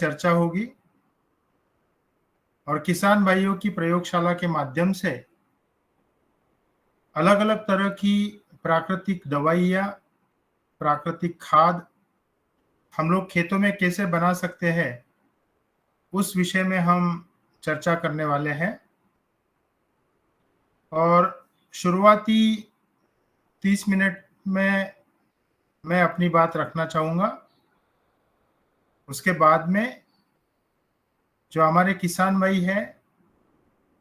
चर्चा होगी और किसान भाइयों की प्रयोगशाला के माध्यम से अलग अलग तरह की प्राकृतिक दवाइयाँ, प्राकृतिक खाद हम लोग खेतों में कैसे बना सकते हैं, उस विषय में हम चर्चा करने वाले हैं। और शुरुआती 30 मिनट में मैं अपनी बात रखना चाहूँगा। उसके बाद में जो हमारे किसान भाई हैं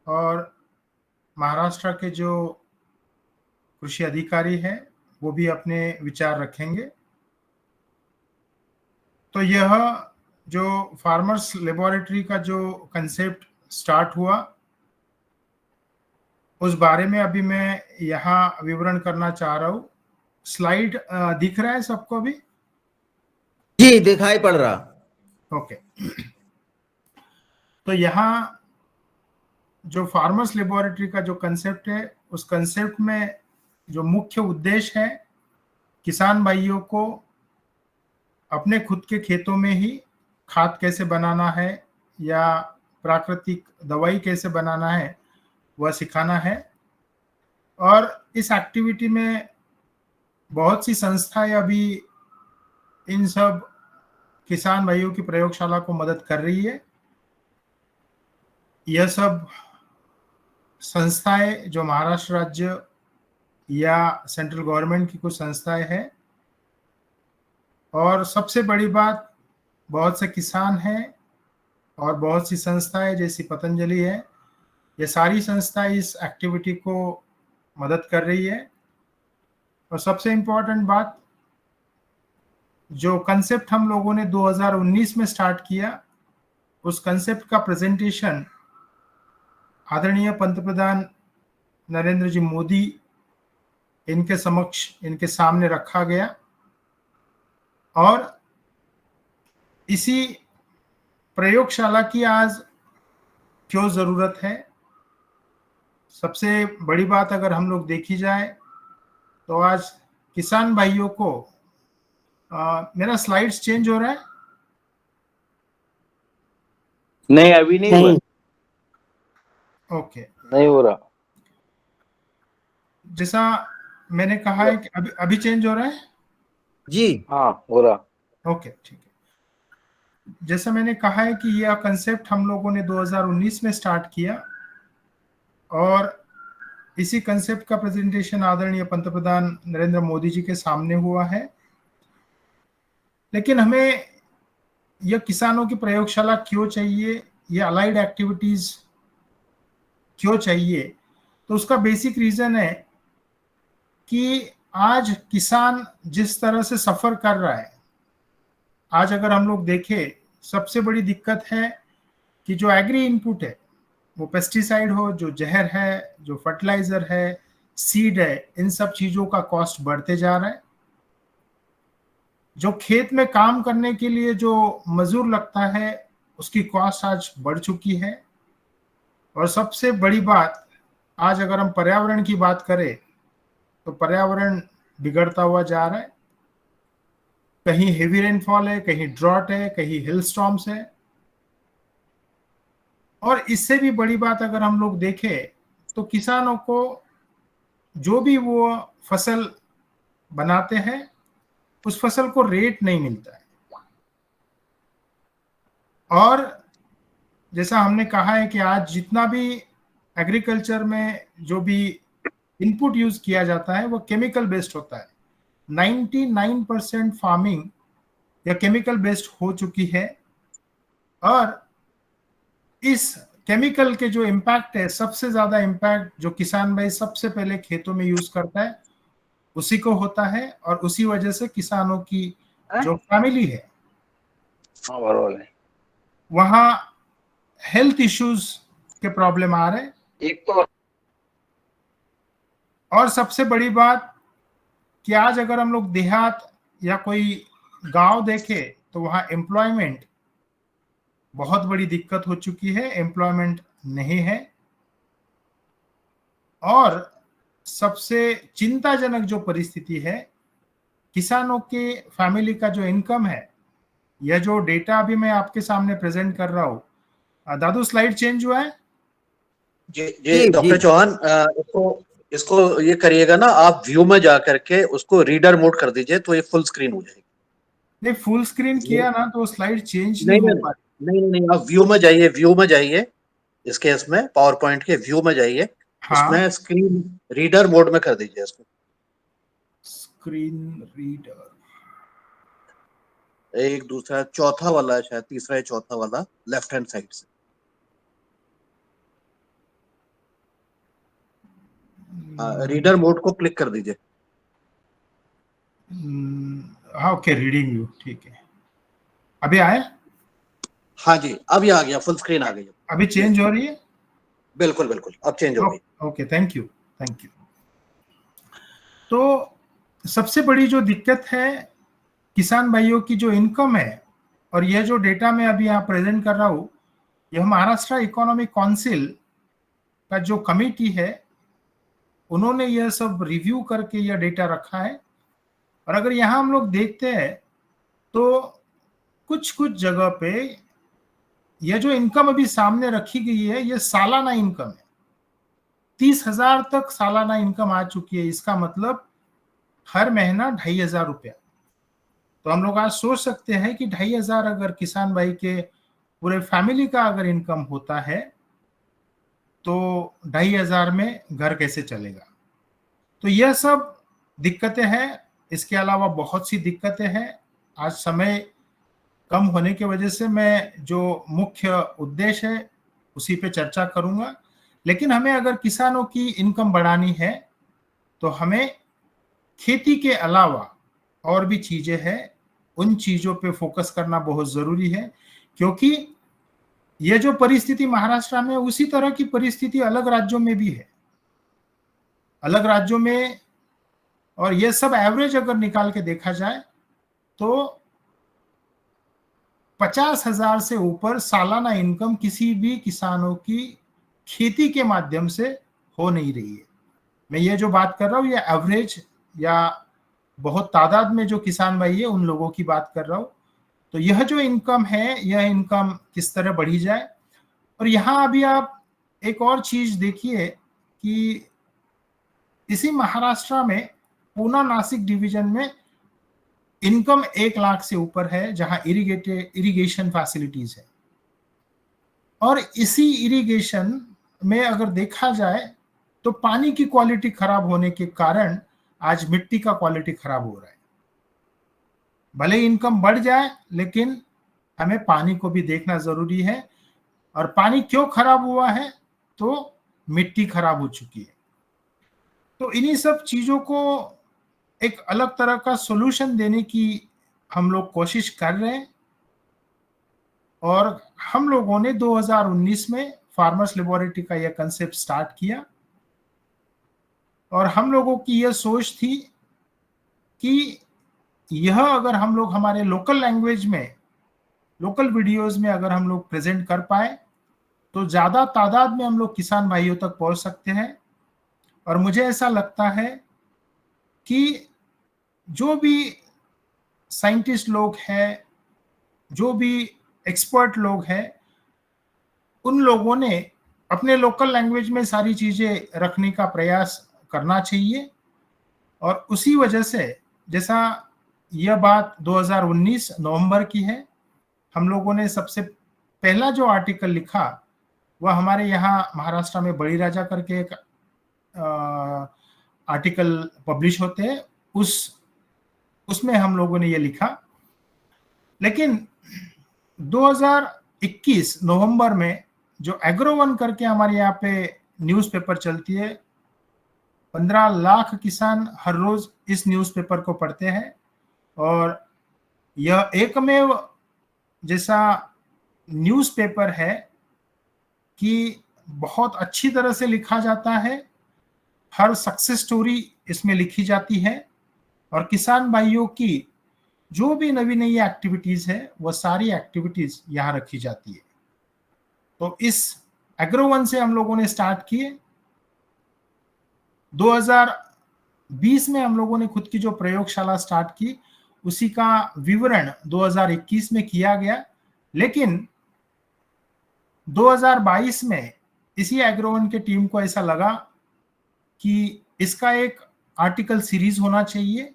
और महाराष्ट्र के जो कृषि अधिकारी हैं, वो भी अपने विचार रखेंगे। तो यह जो फार्मर्स लेबोरेटरी का जो कंसेप्ट स्टार्ट हुआ, उस बारे में अभी मैं यहाँ विवरण करना चाह रहा हूँ। स्लाइड दिख रहा है सबको अभी? जी, दिखाई पड़ रहा। ओके। तो यहाँ जो फार्मर्स लेबोरेटरी का जो कंसेप्ट है, उस कंसेप्ट में जो मुख्य उद्देश्य है, किसान भाइयों को अपने खुद के खेतों में ही खाद कैसे बनाना है या प्राकृतिक दवाई कैसे बनाना है, वह सिखाना है। और इस एक्टिविटी में बहुत सी संस्थाएं अभी इन सब किसान भाइयों की प्रयोगशाला को मदद कर रही है। यह सब संस्थाएं जो महाराष्ट्र राज्य या सेंट्रल गवर्नमेंट की कुछ संस्थाएं हैं। और सबसे बड़ी बात, बहुत से किसान हैं और बहुत सी संस्थाएं जैसी पतंजलि है, ये सारी संस्थाएं इस एक्टिविटी को मदद कर रही है। और सबसे इम्पोर्टेंट बात, जो कंसेप्ट हम लोगों ने 2019 में स्टार्ट किया, उस कंसेप्ट का प्रेजेंटेशन आदरणीय पंतप्रधान नरेंद्र जी मोदी इनके समक्ष, इनके सामने रखा गया। और इसी प्रयोगशाला की आज क्यों जरूरत है? सबसे बड़ी बात अगर हम लोग देखी जाए तो आज किसान भाइयों को मेरा स्लाइड्स चेंज हो रहा है? नहीं, अभी नहीं हुआ। ओके, नहीं हो रहा। जैसा मैंने कहा है कि अभी चेंज हो रहा है? जी हाँ, हो रहा। ओके, ठीक है। जैसा मैंने कहा है कि यह कंसेप्ट हम लोगों ने 2019 में स्टार्ट किया और इसी कंसेप्ट का प्रेजेंटेशन आदरणीय पंतप्रधान नरेंद्र मोदी जी के सामने हुआ है। लेकिन हमें यह किसानों की प्रयोगशाला क्यों चाहिए, ये अलाइड एक्टिविटीज क्यों चाहिए? तो उसका बेसिक रीजन है कि आज किसान जिस तरह से सफर कर रहा है, आज अगर हम लोग देखें, सबसे बड़ी दिक्कत है कि जो एग्री इनपुट है, वो पेस्टिसाइड हो, जो जहर है, जो फर्टिलाइजर है, सीड है, इन सब चीजों का कॉस्ट बढ़ते जा रहा है। जो खेत में काम करने के लिए जो मजदूर लगता है, उसकी कॉस्ट आज बढ़ चुकी है। और सबसे बड़ी बात, आज अगर हम पर्यावरण की बात करें तो पर्यावरण बिगड़ता हुआ जा रहा है। कहीं हेवी रेनफॉल है, कहीं ड्रॉट है, कहीं हिल स्टॉर्म्स है। और इससे भी बड़ी बात अगर हम लोग देखें तो किसानों को जो भी वो फसल बनाते हैं, उस फसल को रेट नहीं मिलता है। और जैसा हमने कहा है कि आज जितना भी एग्रीकल्चर में जो भी इनपुट यूज किया जाता है, वो केमिकल बेस्ड होता है। 99% फार्मिंग या केमिकल बेस्ड हो चुकी है। और इस केमिकल के जो इम्पैक्ट है, सबसे ज्यादा इम्पैक्ट जो किसान भाई सबसे पहले खेतों में यूज करता है, उसी को होता है। और उसी वजह से किसानों की जो फैमिली है, हाँ, बरोबर है। वहां हेल्थ इश्यूज के प्रॉब्लम आ रहे हैं। एक तो और सबसे बड़ी बात कि आज अगर हम लोग देहात या कोई गांव देखे तो वहां एम्प्लॉयमेंट बहुत बड़ी दिक्कत हो चुकी है, एम्प्लॉयमेंट नहीं है। और सबसे चिंताजनक जो परिस्थिति है, किसानों के फैमिली का जो इनकम है, यह जो डेटा अभी मैं आपके सामने प्रेजेंट कर रहा हूँ, दादू स्लाइड चेंज हुआ है? जी जी, जी डॉक्टर जी। चौहान, इसको इसको ये करिएगा ना, आप व्यू में जा करके उसको रीडर मोड कर दीजिए तो ये फुल स्क्रीन हो जाएगी। नहीं, फुल स्क्रीन किया ना तो स्लाइड चेंज नहीं नहीं हो नहीं पा नहीं नहीं नहीं, आप व्यू में जाइए, व्यू में जाइए, इसके इसमें पावर पॉइंट के व्यू में जाइए, हाँ, उसमें स्क्रीन रीडर मोड में कर दीजिए इसको। स्क्रीन रीडर, एक दूसरा चौथा वाला है, शायद तीसरा या चौथा वाला, लेफ्ट हैंड साइड से। रीडर मोड को क्लिक कर दीजिए। हाँ ओके, रीडिंग व्यू, ठीक है। अभी आया? हाँ जी, अब ये आ गया, फुल स्क्रीन आ गई। अभी चेंज हो रही है? बिल्कुल बिल्कुल, अब चेंज हो गई। Okay, thank you, thank you. तो सबसे बड़ी जो दिक्कत है किसान भाइयों की, जो इनकम है, और यह जो डेटा मैं अभी यहाँ प्रेजेंट कर रहा हूँ, यह महाराष्ट्र इकोनॉमिक काउंसिल का जो कमेटी है, उन्होंने यह सब रिव्यू करके यह डेटा रखा है। और अगर यहाँ हम लोग देखते हैं तो कुछ कुछ जगह पे यह जो इनकम अभी सामने रखी गई है, यह सालाना इनकम है। 30,000 तक सालाना इनकम आ चुकी है। इसका मतलब हर महीना 2,500 रुपया। तो हम लोग आज सोच सकते हैं कि 2,500 अगर किसान भाई के पूरे फैमिली का अगर इनकम होता है तो 2,500 में घर कैसे चलेगा। तो यह सब दिक्कतें हैं। इसके अलावा बहुत सी दिक्कतें हैं। आज समय कम होने की वजह से मैं जो मुख्य उद्देश्य है उसी पे चर्चा करूंगा। लेकिन हमें अगर किसानों की इनकम बढ़ानी है तो हमें खेती के अलावा और भी चीजें हैं, उन चीजों पे फोकस करना बहुत जरूरी है। क्योंकि यह जो परिस्थिति महाराष्ट्र में, उसी तरह की परिस्थिति अलग राज्यों में भी है। अलग राज्यों में, और यह सब एवरेज अगर निकाल के देखा जाए तो 50,000 से ऊपर सालाना इनकम किसी भी किसानों की खेती के माध्यम से हो नहीं रही है। मैं ये जो बात कर रहा हूँ, ये एवरेज या बहुत तादाद में जो किसान भाई है उन लोगों की बात कर रहा हूँ। तो यह जो इनकम है, यह इनकम किस तरह बढ़ी जाए। और यहाँ अभी आप एक और चीज देखिए कि इसी महाराष्ट्र में पूना नासिक डिवीजन में इनकम 1 लाख से ऊपर है, जहां इरिगेशन फैसिलिटीज है। और इसी इरिगेशन में अगर देखा जाए तो पानी की क्वालिटी खराब होने के कारण आज मिट्टी का क्वालिटी खराब हो रहा है। भले इनकम बढ़ जाए लेकिन हमें पानी को भी देखना जरूरी है। और पानी क्यों खराब हुआ है? तो मिट्टी खराब हो चुकी है। तो इन्हीं सब चीजों को एक अलग तरह का सॉल्यूशन देने की हम लोग कोशिश कर रहे हैं। और हम लोगों ने 2019 में फार्मर्स लेबोरेटरी का यह कंसेप्ट स्टार्ट किया। और हम लोगों की यह सोच थी कि यह अगर हम लोग हमारे लोकल लैंग्वेज में, लोकल वीडियोस में अगर हम लोग प्रेजेंट कर पाए तो ज्यादा तादाद में हम लोग किसान भाइयों तक पहुंच सकते हैं। और मुझे ऐसा लगता है कि जो भी साइंटिस्ट लोग हैं, जो भी एक्सपर्ट लोग हैं, उन लोगों ने अपने लोकल लैंग्वेज में सारी चीजें रखने का प्रयास करना चाहिए। और उसी वजह से, जैसा यह बात 2019 नवंबर की है, हम लोगों ने सबसे पहला जो आर्टिकल लिखा वह हमारे यहाँ महाराष्ट्र में बड़ी राजा करके एक आर्टिकल पब्लिश होते हैं, उसमें हम लोगों ने ये लिखा। लेकिन 2021 नवंबर में जो एग्रो-1 करके हमारे यहाँ पे न्यूज़पेपर चलती है, 15 लाख किसान हर रोज इस न्यूज़पेपर को पढ़ते हैं। और यह एकमेव जैसा न्यूज़पेपर है कि बहुत अच्छी तरह से लिखा जाता है। हर सक्सेस स्टोरी इसमें लिखी जाती है। और किसान भाइयों की जो भी नई नई एक्टिविटीज है वह सारी एक्टिविटीज यहाँ रखी जाती है। तो इस एग्रो-1 से हम लोगों ने स्टार्ट किए। 2020 में हम लोगों ने खुद की जो प्रयोगशाला स्टार्ट की उसी का विवरण 2021 में किया गया, लेकिन 2022 में इसी एग्रोवन के टीम को ऐसा लगा कि इसका एक आर्टिकल सीरीज होना चाहिए,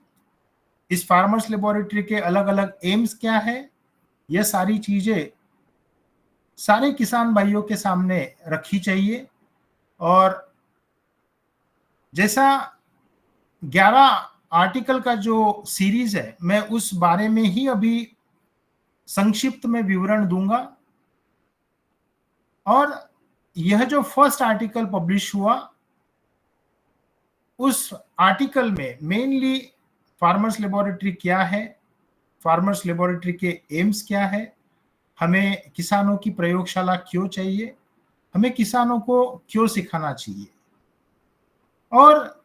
इस फार्मर्स लेबोरेटरी के अलग अलग एम्स क्या है, यह सारी चीजें सारे किसान भाइयों के सामने रखी चाहिए। और जैसा 11 आर्टिकल का जो सीरीज है, मैं उस बारे में ही अभी संक्षिप्त में विवरण दूंगा। और यह जो फर्स्ट आर्टिकल पब्लिश हुआ, उस आर्टिकल में मेनली फार्मर्स लेबोरेटरी क्या है, फार्मर्स लेबोरेटरी के एम्स क्या है, हमें किसानों की प्रयोगशाला क्यों चाहिए, हमें किसानों को क्यों सिखाना चाहिए। और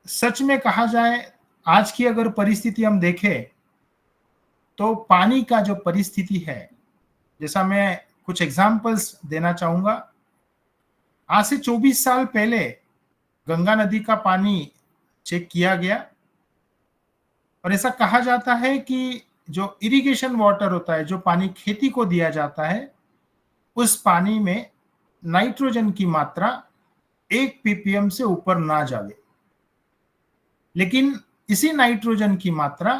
सच में कहा जाए, आज की अगर परिस्थिति हम देखें तो पानी का जो परिस्थिति है, जैसा मैं कुछ एग्जाम्पल्स देना चाहूंगा। आज से 24 साल पहले गंगा नदी का पानी चेक किया गया और ऐसा कहा जाता है कि जो इरिगेशन वाटर होता है, जो पानी खेती को दिया जाता है, उस पानी में नाइट्रोजन की मात्रा 1 ppm से ऊपर ना जावे। लेकिन इसी नाइट्रोजन की मात्रा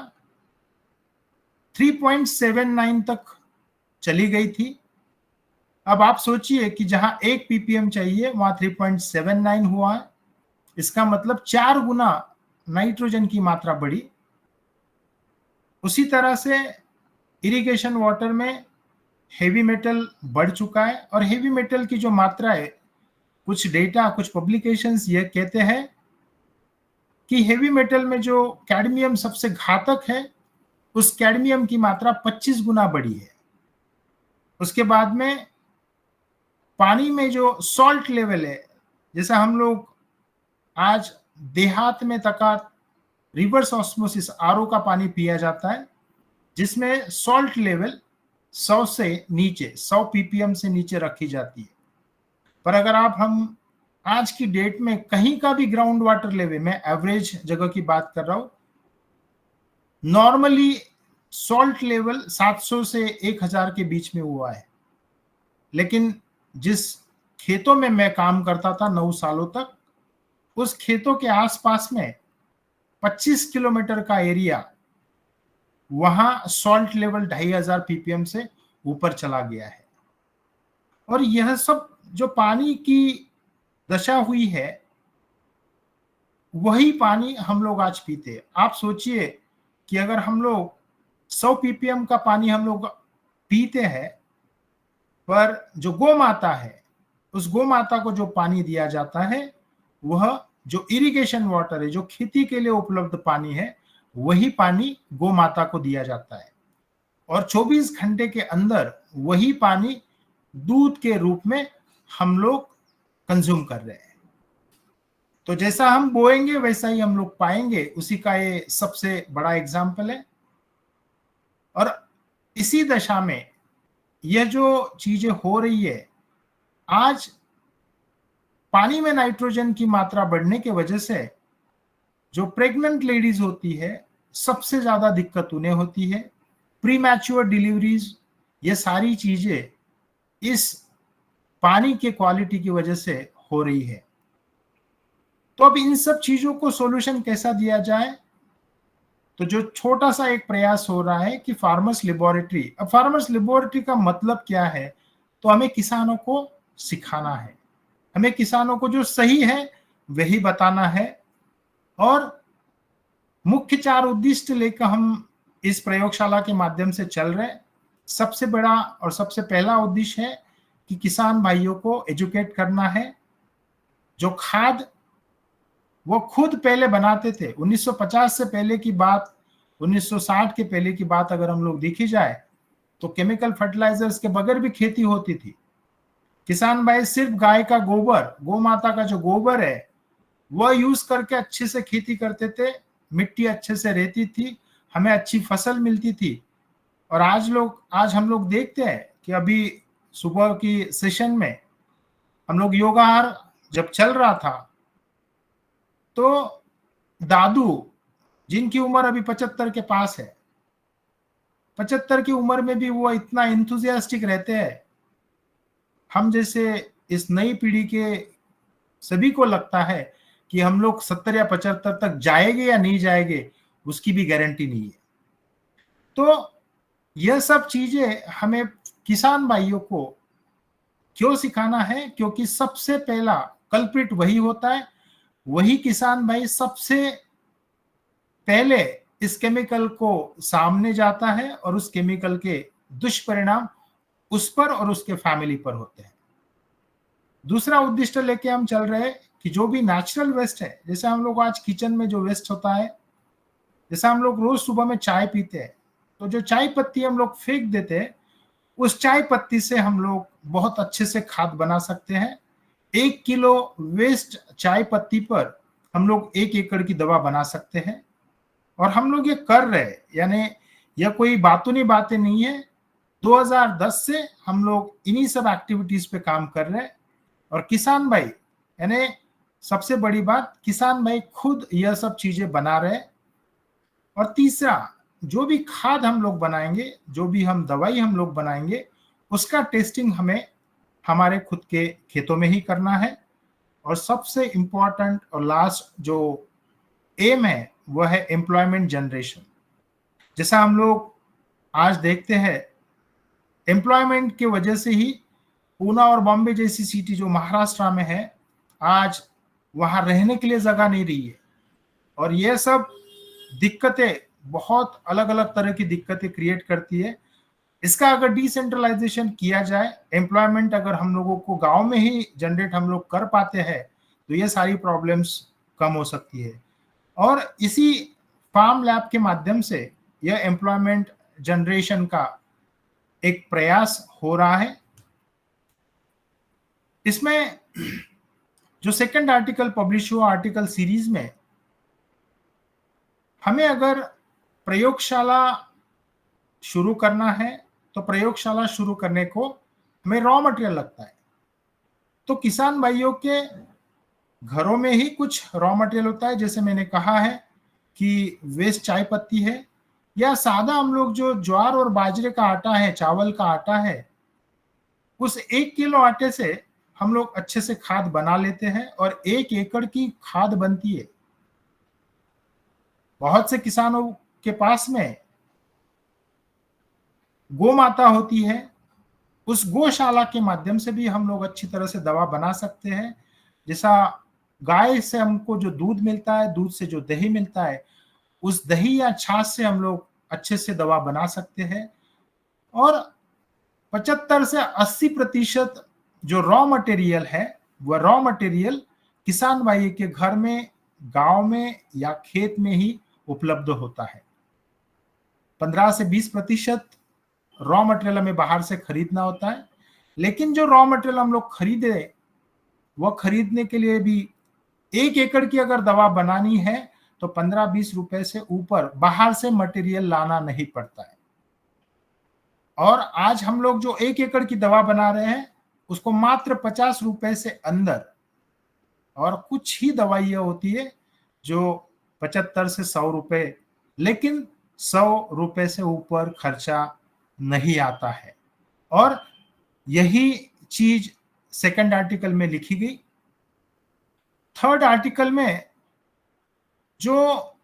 3.79 तक चली गई थी। अब आप सोचिए कि जहां 1 ppm चाहिए वहां 3.79 हुआ है, इसका मतलब 4 गुना नाइट्रोजन की मात्रा बढ़ी। उसी तरह से इरिगेशन वाटर में हेवी मेटल बढ़ चुका है, और हेवी मेटल की जो मात्रा है, कुछ डेटा, कुछ पब्लिकेशंस ये कहते हैं कि हेवी मेटल में जो कैडमियम सबसे घातक है, उस कैडमियम की मात्रा 25 गुना बढ़ी है। उसके बाद में पानी में जो सॉल्ट लेवल है, जैसा हम लोग आज देहात में तक रिवर्स ऑस्मोसिस आरओ का पानी पिया जाता है, जिसमें सॉल्ट लेवल 100 से नीचे, 100 ppm से नीचे रखी जाती है। पर अगर हम आज की डेट में कहीं का भी ग्राउंड वाटर लेवल, मैं एवरेज जगह की बात कर रहा हूं, नॉर्मली सॉल्ट लेवल 700 से 1000 के बीच में हुआ है। लेकिन जिस खेतों में मैं काम करता था 9 सालों तक, उस खेतों के आसपास में 25 किलोमीटर का एरिया, वहां सॉल्ट लेवल 2500 ppm से ऊपर चला गया है। और यह सब जो पानी की दशा हुई है, वही पानी हम लोग आज पीते हैं। आप सोचिए कि अगर हम लोग 100 ppm का पानी हम लोग पीते हैं, पर जो गौ माता है, उस गौ माता को जो पानी दिया जाता है, वह जो इरिगेशन वाटर है, जो खेती के लिए उपलब्ध पानी है, वही पानी गौ माता को दिया जाता है। और 24 घंटे के अंदर वही पानी दूध के रूप में हम लोग कंज्यूम कर रहे हैं। तो जैसा हम बोएंगे वैसा ही हम लोग पाएंगे, उसी का ये सबसे बड़ा एग्जाम्पल है। और इसी दशा में यह जो चीजें हो रही है, आज पानी में नाइट्रोजन की मात्रा बढ़ने की वजह से जो प्रेग्नेंट लेडीज होती है, सबसे ज्यादा दिक्कत उन्हें होती है। प्री मैच्योर डिलीवरीज, ये सारी चीजें इस पानी के क्वालिटी की वजह से हो रही है। तो अब इन सब चीजों को सॉल्यूशन कैसा दिया जाए? तो जो छोटा सा एक प्रयास हो रहा है कि फार्मर्स लेबोरेटरी, अब फार्मर्स लेबोरेटरी का मतलब क्या है? तो हमें किसानों को सिखाना है, हमें किसानों को जो सही है वही बताना है। और मुख्य 4 उद्देश्य लेकर हम इस प्रयोगशाला के माध्यम से चल रहे हैं। सबसे बड़ा और सबसे पहला उद्देश्य है कि किसान भाइयों को एजुकेट करना है। जो खाद वो खुद पहले बनाते थे, 1950 से पहले की बात, 1960 के पहले की बात अगर हम लोग देखी जाए, तो केमिकल फर्टिलाइजर्स के बगैर भी खेती होती थी। किसान भाई सिर्फ गाय का गोबर, गौ माता का जो गोबर है, वह यूज करके अच्छे से खेती करते थे, मिट्टी अच्छे से रहती थी, हमें अच्छी फसल मिलती थी। और आज हम लोग देखते हैं कि अभी सुबह की सेशन में हम लोग योगाहार जब चल रहा था, तो दादू जिनकी उम्र अभी 75 के पास है, 75 की उम्र में भी वो इतना इंथुजियास्टिक रहते हैं। हम जैसे इस नई पीढ़ी के सभी को लगता है कि हम लोग 70 या 75 तक जाएंगे या नहीं जाएंगे, उसकी भी गारंटी नहीं है। तो यह सब चीजें हमें किसान भाइयों को क्यों सिखाना है? क्योंकि सबसे पहला कल्प्रिट वही होता है, वही किसान भाई सबसे पहले इस केमिकल को सामने जाता है और उस केमिकल के दुष्परिणाम उस पर और उसके फैमिली पर होते हैं। दूसरा उद्देश्य लेके हम चल रहे हैं कि जो भी नेचुरल वेस्ट है, जैसे हम लोग आज किचन में जो वेस्ट होता है, जैसे हम लोग रोज सुबह में चाय पीते हैं, तो जो चाय पत्ती हम लोग फेंक देते हैं, उस चाय पत्ती से हम लोग बहुत अच्छे से खाद बना सकते हैं। 1 किलो वेस्ट चाय पत्ती पर हम लोग 1 एकड़ की दवा बना सकते हैं, और हम लोग ये कर रहे हैं। यानी यह कोई बातें नहीं है। 2010 से हम लोग इन्हीं सब एक्टिविटीज पे काम कर रहे हैं। और किसान भाई, यानी सबसे बड़ी बात, किसान भाई खुद यह सब चीजें बना रहे हैं। और तीसरा, जो भी खाद हम लोग बनाएंगे, जो भी हम दवाई हम लोग बनाएंगे, उसका टेस्टिंग हमें हमारे खुद के खेतों में ही करना है। और सबसे इंपॉर्टेंट और लास्ट जो एम है वह है एम्प्लॉयमेंट जनरेशन। जैसा हम लोग आज देखते हैं, एम्प्लॉयमेंट की वजह से ही पूना और बॉम्बे जैसी सिटी जो महाराष्ट्र में है, आज वहां रहने के लिए जगह नहीं रही है। और यह सब दिक्कतें बहुत अलग अलग तरह की दिक्कतें क्रिएट करती है। इसका अगर डिसेंट्रलाइजेशन किया जाए, एम्प्लॉयमेंट अगर हम लोगों को गांव में ही जनरेट हम लोग कर पाते हैं, तो ये सारी प्रॉब्लम्स कम हो सकती है। और इसी फार्म लैब के माध्यम से यह एम्प्लॉयमेंट जनरेशन का एक प्रयास हो रहा है। इसमें जो सेकंड आर्टिकल पब्लिश हुआ आर्टिकल सीरीज में, हमें अगर प्रयोगशाला शुरू करना है, तो प्रयोगशाला शुरू करने को हमें रॉ मटेरियल लगता है। तो किसान भाइयों के घरों में ही कुछ रॉ मटेरियल होता है, जैसे मैंने कहा है कि वेस्ट चाय पत्ती है, या सादा हम लोग जो ज्वार और बाजरे का आटा है, चावल का आटा है, उस 1 किलो आटे से हम लोग अच्छे से खाद बना लेते हैं और 1 एकड़ की खाद बनती है। बहुत से किसानों के पास में गौ माता होती है, उस गौशाला के माध्यम से भी हम लोग अच्छी तरह से दवा बना सकते हैं। जैसा गाय से हमको जो दूध मिलता है, दूध से जो दही मिलता है, उस दही या छाछ से हम लोग अच्छे से दवा बना सकते हैं। और 75 से 80% जो रॉ मटेरियल है, वह रॉ मटेरियल किसान भाई के घर में, गांव में या खेत में ही उपलब्ध होता है। 15 से 20% रॉ मटेरियल हमें बाहर से खरीदना होता है। लेकिन जो रॉ मटेरियल हम लोग खरीदे, वह खरीदने के लिए भी 1 एकड़ की अगर दवा बनानी है, तो 15-20 रुपए से ऊपर बाहर से मटेरियल लाना नहीं पड़ता है। और आज हम लोग जो 1 एकड़ की दवा बना रहे हैं, उसको मात्र 50 रुपए से अंदर, और कुछ ही दवाइयां होती है जो 75 से 100 रुपए, लेकिन 100 रुपए से ऊपर खर्चा नहीं आता है। और यही चीज सेकंड आर्टिकल में लिखी गई। थर्ड आर्टिकल में जो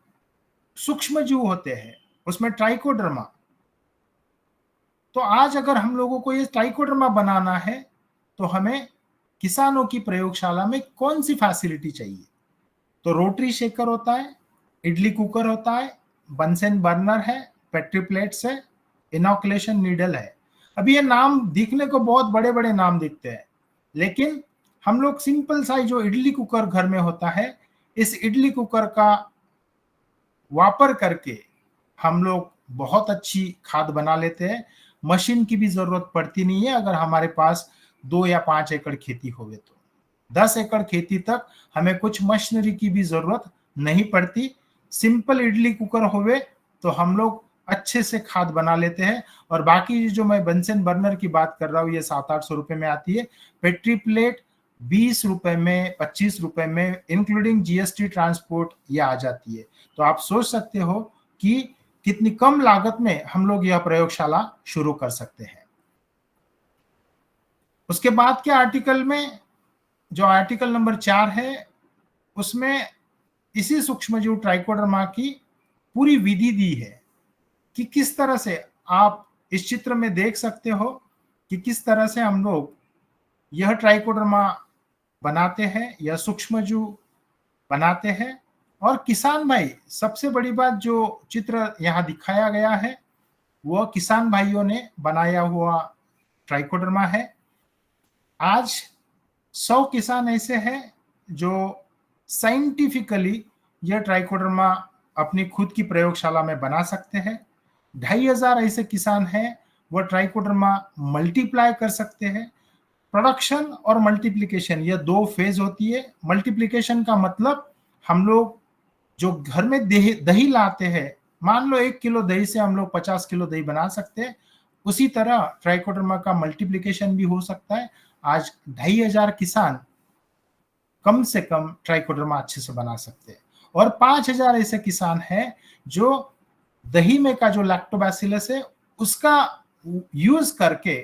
सूक्ष्म जीव होते हैं, उसमें ट्राइकोडर्मा, तो आज अगर हम लोगों को ये ट्राइकोडर्मा बनाना है, तो हमें किसानों की प्रयोगशाला में कौन सी फैसिलिटी चाहिए? तो रोटरी शेकर होता है, इडली कुकर होता है, बंसन बर्नर है, पेट्री प्लेट्स है, इनोकुलेशन नीडल है। अभी ये नाम दिखने को बहुत बड़े बड़े नाम दिखते हैं, लेकिन हम लोग सिंपल सा जो इडली कुकर घर में होता है, इस इडली कुकर का वापर करके हम लोग बहुत अच्छी खाद बना लेते हैं। मशीन की भी जरूरत पड़ती नहीं है। अगर हमारे पास 2 या 5 एकड़ खेती होवे, तो 10 एकड़ खेती तक हमें कुछ मशीनरी की भी जरूरत नहीं पड़ती। सिंपल इडली कुकर होवे तो हम लोग अच्छे से खाद बना लेते हैं। और बाकी जो मैं बंसन बर्नर की बात कर रहा हूँ, ये 700-800 रुपए में आती है। पेट्री प्लेट 20 रुपए में, 25 रुपए में, इंक्लूडिंग जीएसटी ट्रांसपोर्ट ये आ जाती है। तो आप सोच सकते हो कि कितनी कम लागत में हम लोग यह प्रयोगशाला शुरू कर सकते हैं। उसके बाद के आर्टिकल में, जो आर्टिकल नंबर 4 है, उसमें इसी सूक्ष्मजीव ट्राइकोडर्मा की पूरी विधि दी है कि किस तरह से आप इस चित्र में देख सकते हो कि किस तरह से हम लोग यह ट्राइकोडर्मा बनाते हैं, यह सूक्ष्मजीव बनाते हैं। और किसान भाई, सबसे बड़ी बात जो चित्र यहाँ दिखाया गया है वह किसान भाइयों ने बनाया हुआ ट्राइकोडर्मा है। आज 100 किसान ऐसे हैं जो साइंटिफिकली यह ट्राइकोडर्मा अपनी खुद की प्रयोगशाला में बना सकते हैं। 2500 ऐसे किसान हैं वह ट्राइकोडर्मा मल्टीप्लाई कर सकते हैं। प्रोडक्शन और मल्टीप्लिकेशन यह 2 फेज होती है। मल्टीप्लिकेशन का मतलब हम लोग जो घर में दही लाते हैं, मान लो 1 किलो दही से हम लोग 50 किलो दही बना सकते हैं, उसी तरह ट्राइकोडर्मा का मल्टीप्लिकेशन भी हो सकता है। आज 2500 किसान कम से कम ट्राइकोडर्मा अच्छे से बना सकते हैं, और 5000 ऐसे किसान हैं जो दही में का जो लैक्टोबैसिलस है उसका यूज करके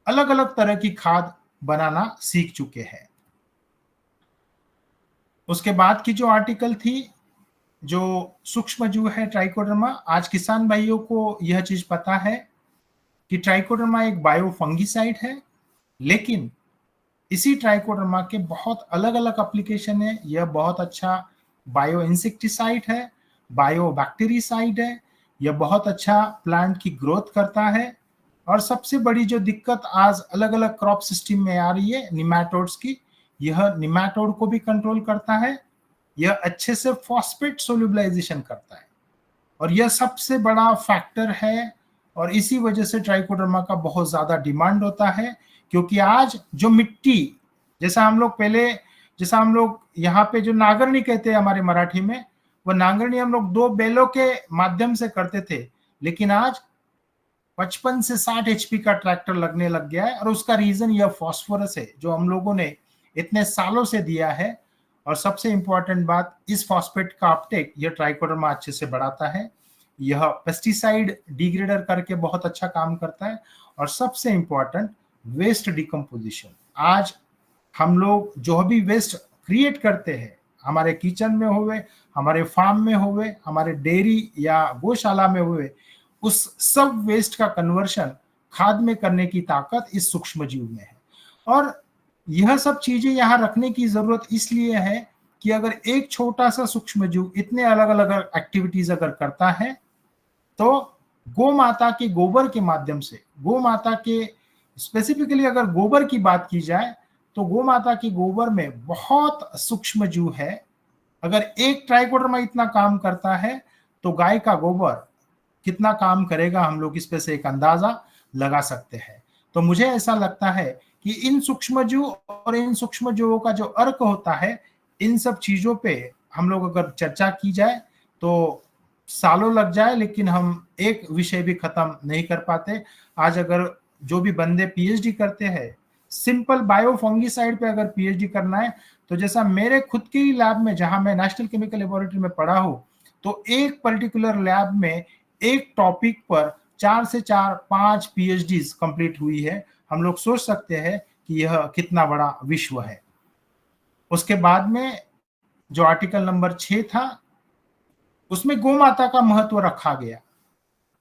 अलग अलग तरह की खाद बनाना सीख चुके हैं। उसके बाद की जो आर्टिकल थी, जो सूक्ष्मजीव है ट्राइकोडर्मा, आज किसान भाइयों को यह चीज पता है कि ट्राइकोडर्मा एक बायोफंगिसाइड है, लेकिन इसी ट्राइकोडर्मा के बहुत अलग अलग एप्लीकेशन है। यह बहुत अच्छा बायो इंसेक्टिसाइड है, बायो बैक्टीरिसाइड है, यह बहुत अच्छा प्लांट की ग्रोथ करता है। और सबसे बड़ी जो दिक्कत आज अलग अलग क्रॉप सिस्टम में आ रही है निमैटोड्स की, यह निमैटोड को भी कंट्रोल करता है, यह अच्छे से फॉस्फेट सोल्यूबलाइजेशन करता है, और यह सबसे बड़ा फैक्टर है। और इसी वजह से ट्राइकोडर्मा का बहुत ज्यादा डिमांड होता है, क्योंकि आज जो मिट्टी, जैसा हम लोग यहाँ पे जो नांगरनी कहते हैं हमारे मराठी में, वह नांगरनी हम लोग 2 बैलों के माध्यम से करते थे, लेकिन आज 55 से 60 HP का ट्रैक्टर लगने लग गया है। और उसका रीजन यह फॉस्फोरस है जो हम लोगों ने इतने सालों से दिया है। और सबसे इंपॉर्टेंट बात, इस फॉस्फेट का अपटेक यह ट्राइकोडर्मा अच्छे से बढ़ाता है। यह पेस्टिसाइड डिग्रेडर करके बहुत अच्छा काम करता है। और सबसे इंपॉर्टेंट, वेस्ट डिकम्पोजिशन। आज हम लोग जो भी वेस्ट क्रिएट करते हैं, हमारे किचन में हुए, हमारे फार्म में हुए, हमारे डेयरी या गौशाला में हुए, उस सब वेस्ट का कन्वर्शन खाद में करने की ताकत इस सूक्ष्मजीव में है। और यह सब चीजें यहाँ रखने की जरूरत इसलिए है कि अगर एक छोटा सा सूक्ष्मजीव इतने अलग अलग एक्टिविटीज अगर करता है, तो गौ माता के गोबर के माध्यम से, गौ माता के स्पेसिफिकली अगर गोबर की बात की जाए तो गौ माता के गोबर में बहुत सूक्ष्मजीव है। अगर एक ट्राइकोडर्मा इतना काम करता है तो गाय का गोबर कितना काम करेगा, हम लोग इस पे से एक अंदाजा लगा सकते हैं। तो मुझे ऐसा लगता है कि इन सूक्ष्मजीव और इन सूक्ष्मजीवों का जो अर्क होता है, इन सब चीजों पे हम लोग अगर चर्चा की जाए तो सालों लग जाए, लेकिन हम एक विषय भी खत्म नहीं कर पाते। आज अगर जो भी बंदे पीएचडी करते हैं, सिंपल बायोफंगिसाइड पे अगर पीएचडी करना है, तो जैसा मेरे खुद के ही लैब में, जहां मैं नेशनल केमिकल लेबोरेटरी में पढ़ा हूं, तो एक पर्टिकुलर लैब में एक टॉपिक पर 4 से 5 पीएचडीज कंप्लीट हुई है। हम लोग सोच सकते हैं कि यह कितना बड़ा विश्व है। उसके बाद में जो आर्टिकल नंबर 6 था, उसमें गौ माता का महत्व रखा गया।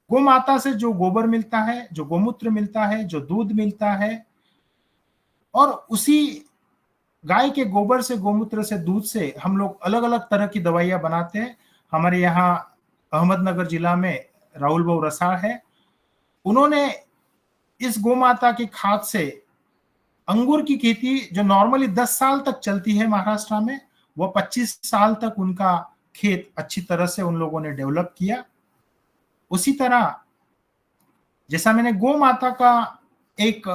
गौ माता से जो गोबर मिलता है, जो गोमूत्र मिलता है, जो दूध मिलता है, और उसी गाय के गोबर से, गोमूत्र से, दूध से हम लोग अलग अलग तरह की दवाइयां बनाते हैं। हमारे यहाँ अहमदनगर जिला में राहुल भाऊ रसाल है, उन्होंने इस गौ माता की खाद से अंगूर की खेती जो नॉर्मली 10 साल तक चलती है महाराष्ट्र में, वो 25 साल तक उनका खेत अच्छी तरह से उन लोगों ने डेवलप किया। उसी तरह जैसा मैंने गौ माता का एक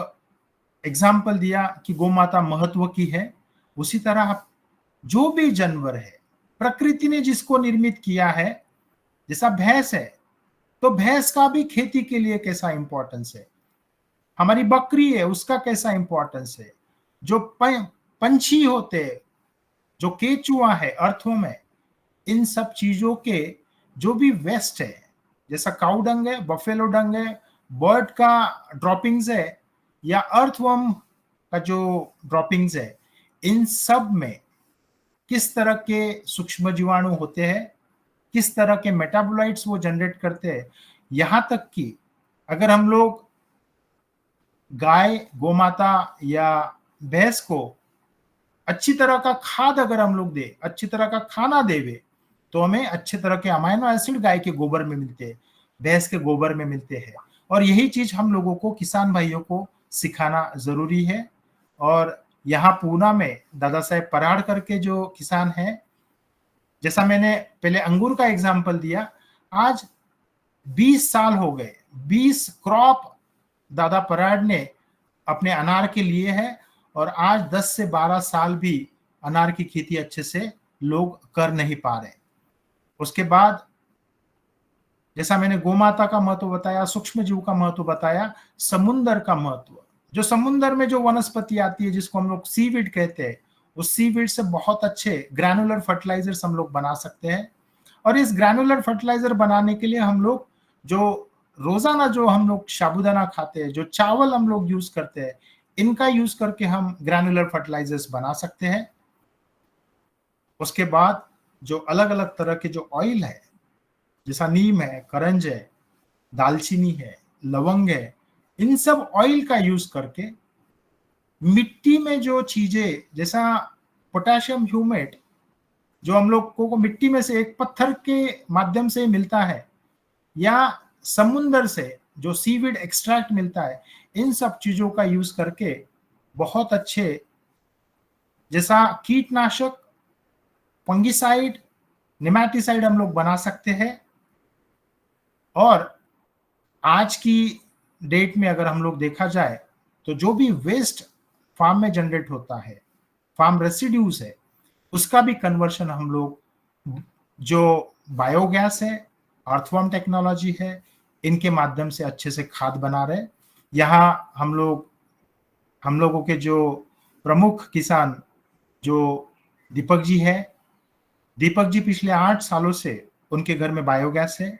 एग्जाम्पल दिया कि गौ माता महत्व की है, उसी तरह जो भी जानवर है, प्रकृति ने जिसको निर्मित किया है, जैसा भैंस है, तो भैंस का भी खेती के लिए कैसा इंपॉर्टेंस है, हमारी बकरी है उसका कैसा इंपॉर्टेंस है, जो पंछी होते हैं, जो केचुआ है अर्थवर्म है, इन सब चीजों के जो भी वेस्ट है, जैसा काउ डंग है, बफेलो डंग है, बर्ड का ड्रॉपिंग्स है, या अर्थवर्म का जो ड्रॉपिंग्स है, इन सब में किस तरह के सूक्ष्म जीवाणु होते हैं, किस तरह के मेटाबोलाइट्स वो जनरेट करते हैं, यहां तक कि अगर हम लोग गाय, गोमाता या भैंस को अच्छी तरह का खाद अगर हम लोग दे, अच्छी तरह का खाना देवे, तो हमें अच्छे तरह के अमाइनो एसिड गाय के गोबर में मिलते हैं, भैंस के गोबर में मिलते हैं। और यही चीज हम लोगों को, किसान भाइयों को सिखाना जरूरी है। और यहाँ पूना में दादा साहेब पराड़ करके जो किसान हैं, जैसा मैंने पहले अंगूर का एग्जाम्पल दिया, आज 20 साल हो गए, 20 क्रॉप दादा पराड़ ने अपने अनार के लिए है, और आज 10 से 12 साल भी अनार की खेती अच्छे से लोग कर नहीं पा रहे। उसके बाद जैसा मैंने गोमाता का महत्व बताया, सूक्ष्म जीव का महत्व बताया, समुंदर का महत्व, जो समुंदर में जो वनस्पति आती है जिसको हम लोग सीवीड कहते हैं, उस सीवीड से बहुत अच्छे ग्रैनुलर फर्टिलाइजर्स हम लोग बना सकते हैं। और इस ग्रैनुलर फर्टिलाइजर बनाने के लिए हम लोग जो रोजाना जो हम लोग साबूदाना खाते हैं, जो चावल हम लोग यूज करते हैं, इनका यूज करके हम ग्रैनुलर फर्टिलाइजर्स बना सकते हैं। उसके बाद जो अलग अलग तरह के जो ऑयल है, जैसा नीम है, करंज है, दालचीनी है, लवंग है, इन सब ऑयल का यूज करके मिट्टी में जो चीजें, जैसा पोटेशियम ह्यूमेट जो हम लोग को मिट्टी में से एक पत्थर के माध्यम से मिलता है, या समुंदर से जो सीवीड एक्सट्रैक्ट मिलता है, इन सब चीजों का यूज करके बहुत अच्छे, जैसा कीटनाशक, फंगिसाइड, नेमेटिसाइड हम लोग बना सकते हैं। और आज की डेट में अगर हम लोग देखा जाए तो जो भी वेस्ट फार्म में जनरेट होता है, फार्म रेसिड्यूज है, उसका भी कन्वर्शन हम लोग जो बायोगैस है, अर्थवर्म टेक्नोलॉजी है, इनके माध्यम से अच्छे से खाद बना रहे। यहाँ हम लोगों के जो प्रमुख किसान जो दीपक जी है, दीपक जी पिछले 8 सालों से उनके घर में बायोगैस है।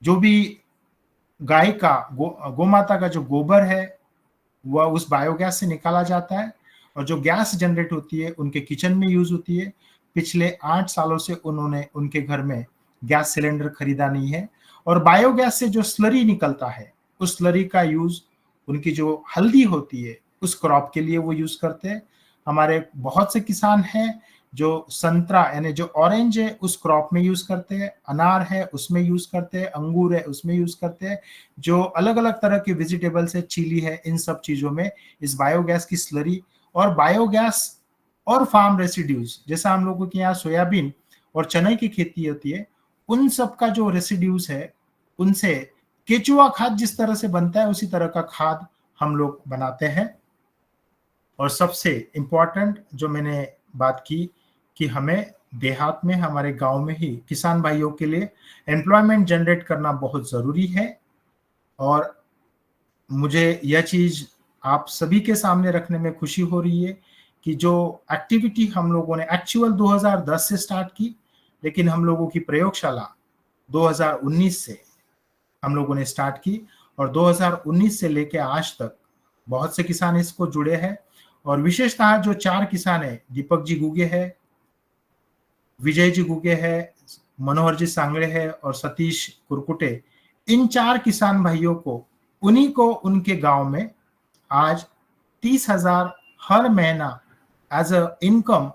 जो भी गाय का गोमाता का जो गोबर है वह उस बायोगैस से निकाला जाता है, और जो गैस जनरेट होती है उनके किचन में यूज होती है। पिछले 8 सालों से उन्होंने उनके घर में गैस सिलेंडर खरीदा नहीं है। और बायोगैस से जो स्लरी निकलता है, उस स्लरी का यूज उनकी जो हल्दी होती है उस क्रॉप के लिए वो यूज करते हैं। हमारे बहुत से किसान हैं जो संतरा यानी जो ऑरेंज है उस क्रॉप में यूज करते हैं, अनार है उसमें यूज करते हैं, अंगूर है उसमें यूज करते हैं, जो अलग अलग तरह के वेजिटेबल्स है, चिली है, इन सब चीजों में इस बायोगैस की स्लरी और बायोगैस और फार्म रेसिड्यूज, जैसा हम लोगों के यहाँ सोयाबीन और चने की खेती होती है, उन सब का जो रेसिड्यूज है उनसे केचुआ खाद जिस तरह से बनता है उसी तरह का खाद हम लोग बनाते हैं। और सबसे इंपॉर्टेंट जो मैंने बात की कि हमें देहात में, हमारे गांव में ही किसान भाइयों के लिए एम्प्लॉयमेंट जनरेट करना बहुत जरूरी है। और मुझे यह चीज आप सभी के सामने रखने में खुशी हो रही है कि जो एक्टिविटी हम लोगों ने एक्चुअल 2010 से स्टार्ट की, लेकिन हम लोगों की प्रयोगशाला 2019 से हम लोगों ने स्टार्ट की, और 2019 से लेकर आज तक बहुत से किसान इसको जुड़े हैं। और विशेषतः जो 4 किसान है, दीपक जी गुगे है, विजय जी गुगे है, मनोहर जी सांगड़े है और सतीश कुरकुटे, इन 4 किसान भाइयों को, उन्हीं को उनके गांव में आज 30,000 हर महीना एज अ इनकम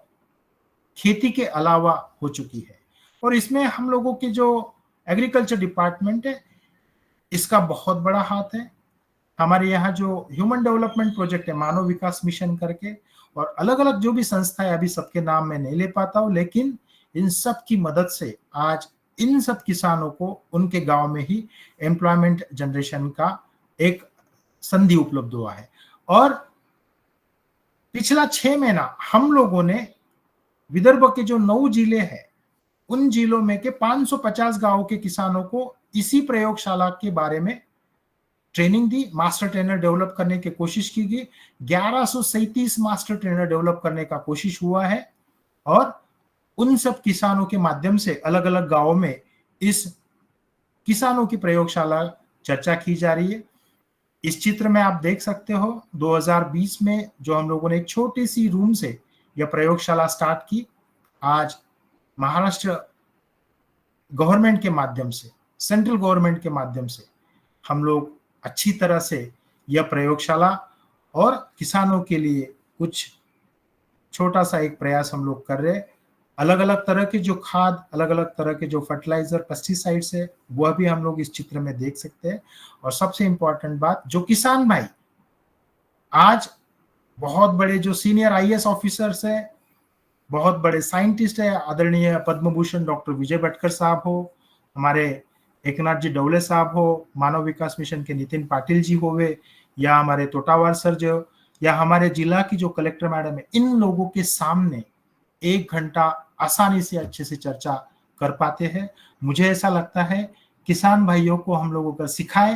खेती के अलावा हो चुकी है। और इसमें हम लोगों के जो एग्रीकल्चर डिपार्टमेंट है इसका बहुत बड़ा हाथ है। हमारे यहाँ जो ह्यूमन डेवलपमेंट प्रोजेक्ट है, मानव विकास मिशन करके, और अलग अलग जो भी संस्था है, अभी सबके नाम मैं नहीं ले पाता हूँ, लेकिन इन सब की मदद से आज इन सब किसानों को उनके गांव में ही एम्प्लॉयमेंट जनरेशन का एक संधि उपलब्ध हुआ है। और पिछला 6 महीना हम लोगों ने विदर्भ के जो 9 जिले हैं, उन जिलों में के 550 गांवों के किसानों को इसी प्रयोगशाला के बारे में ट्रेनिंग दी, मास्टर ट्रेनर डेवलप करने की कोशिश की गई। 1137 मास्टर ट्रेनर डेवलप करने का कोशिश हुआ है और उन सब किसानों के माध्यम से अलग अलग गांवों में इस किसानों की प्रयोगशाला चर्चा की जा रही है। इस चित्र में आप देख सकते हो 2020 में जो हम लोगों ने एक छोटी सी रूम से यह प्रयोगशाला स्टार्ट की, आज महाराष्ट्र गवर्नमेंट के माध्यम से, सेंट्रल गवर्नमेंट के माध्यम से हम लोग अच्छी तरह से यह प्रयोगशाला और किसानों के लिए कुछ छोटा सा एक प्रयास हम लोग कर रहे हैं। अलग अलग तरह के जो खाद, अलग अलग तरह के जो फर्टिलाइजर, पेस्टिसाइड्स है, वह भी हम लोग इस चित्र में देख सकते हैं। और सबसे इंपॉर्टेंट बात, जो किसान भाई आज बहुत बड़े जो सीनियर आईएएस ऑफिसर्स है, बहुत बड़े साइंटिस्ट है, आदरणीय पद्म भूषण डॉक्टर विजय भटकर साहब हो, हमारे एकनाथ जी डवले साहब हो, मानव विकास मिशन के नितिन पाटिल जी होवे, या हमारे तोटावार सर जो, या हमारे जिला की जो कलेक्टर मैडम है, इन लोगों के सामने 1 घंटा आसानी से अच्छे से चर्चा कर पाते हैं। मुझे ऐसा लगता है किसान भाइयों को हम लोग अगर सिखाए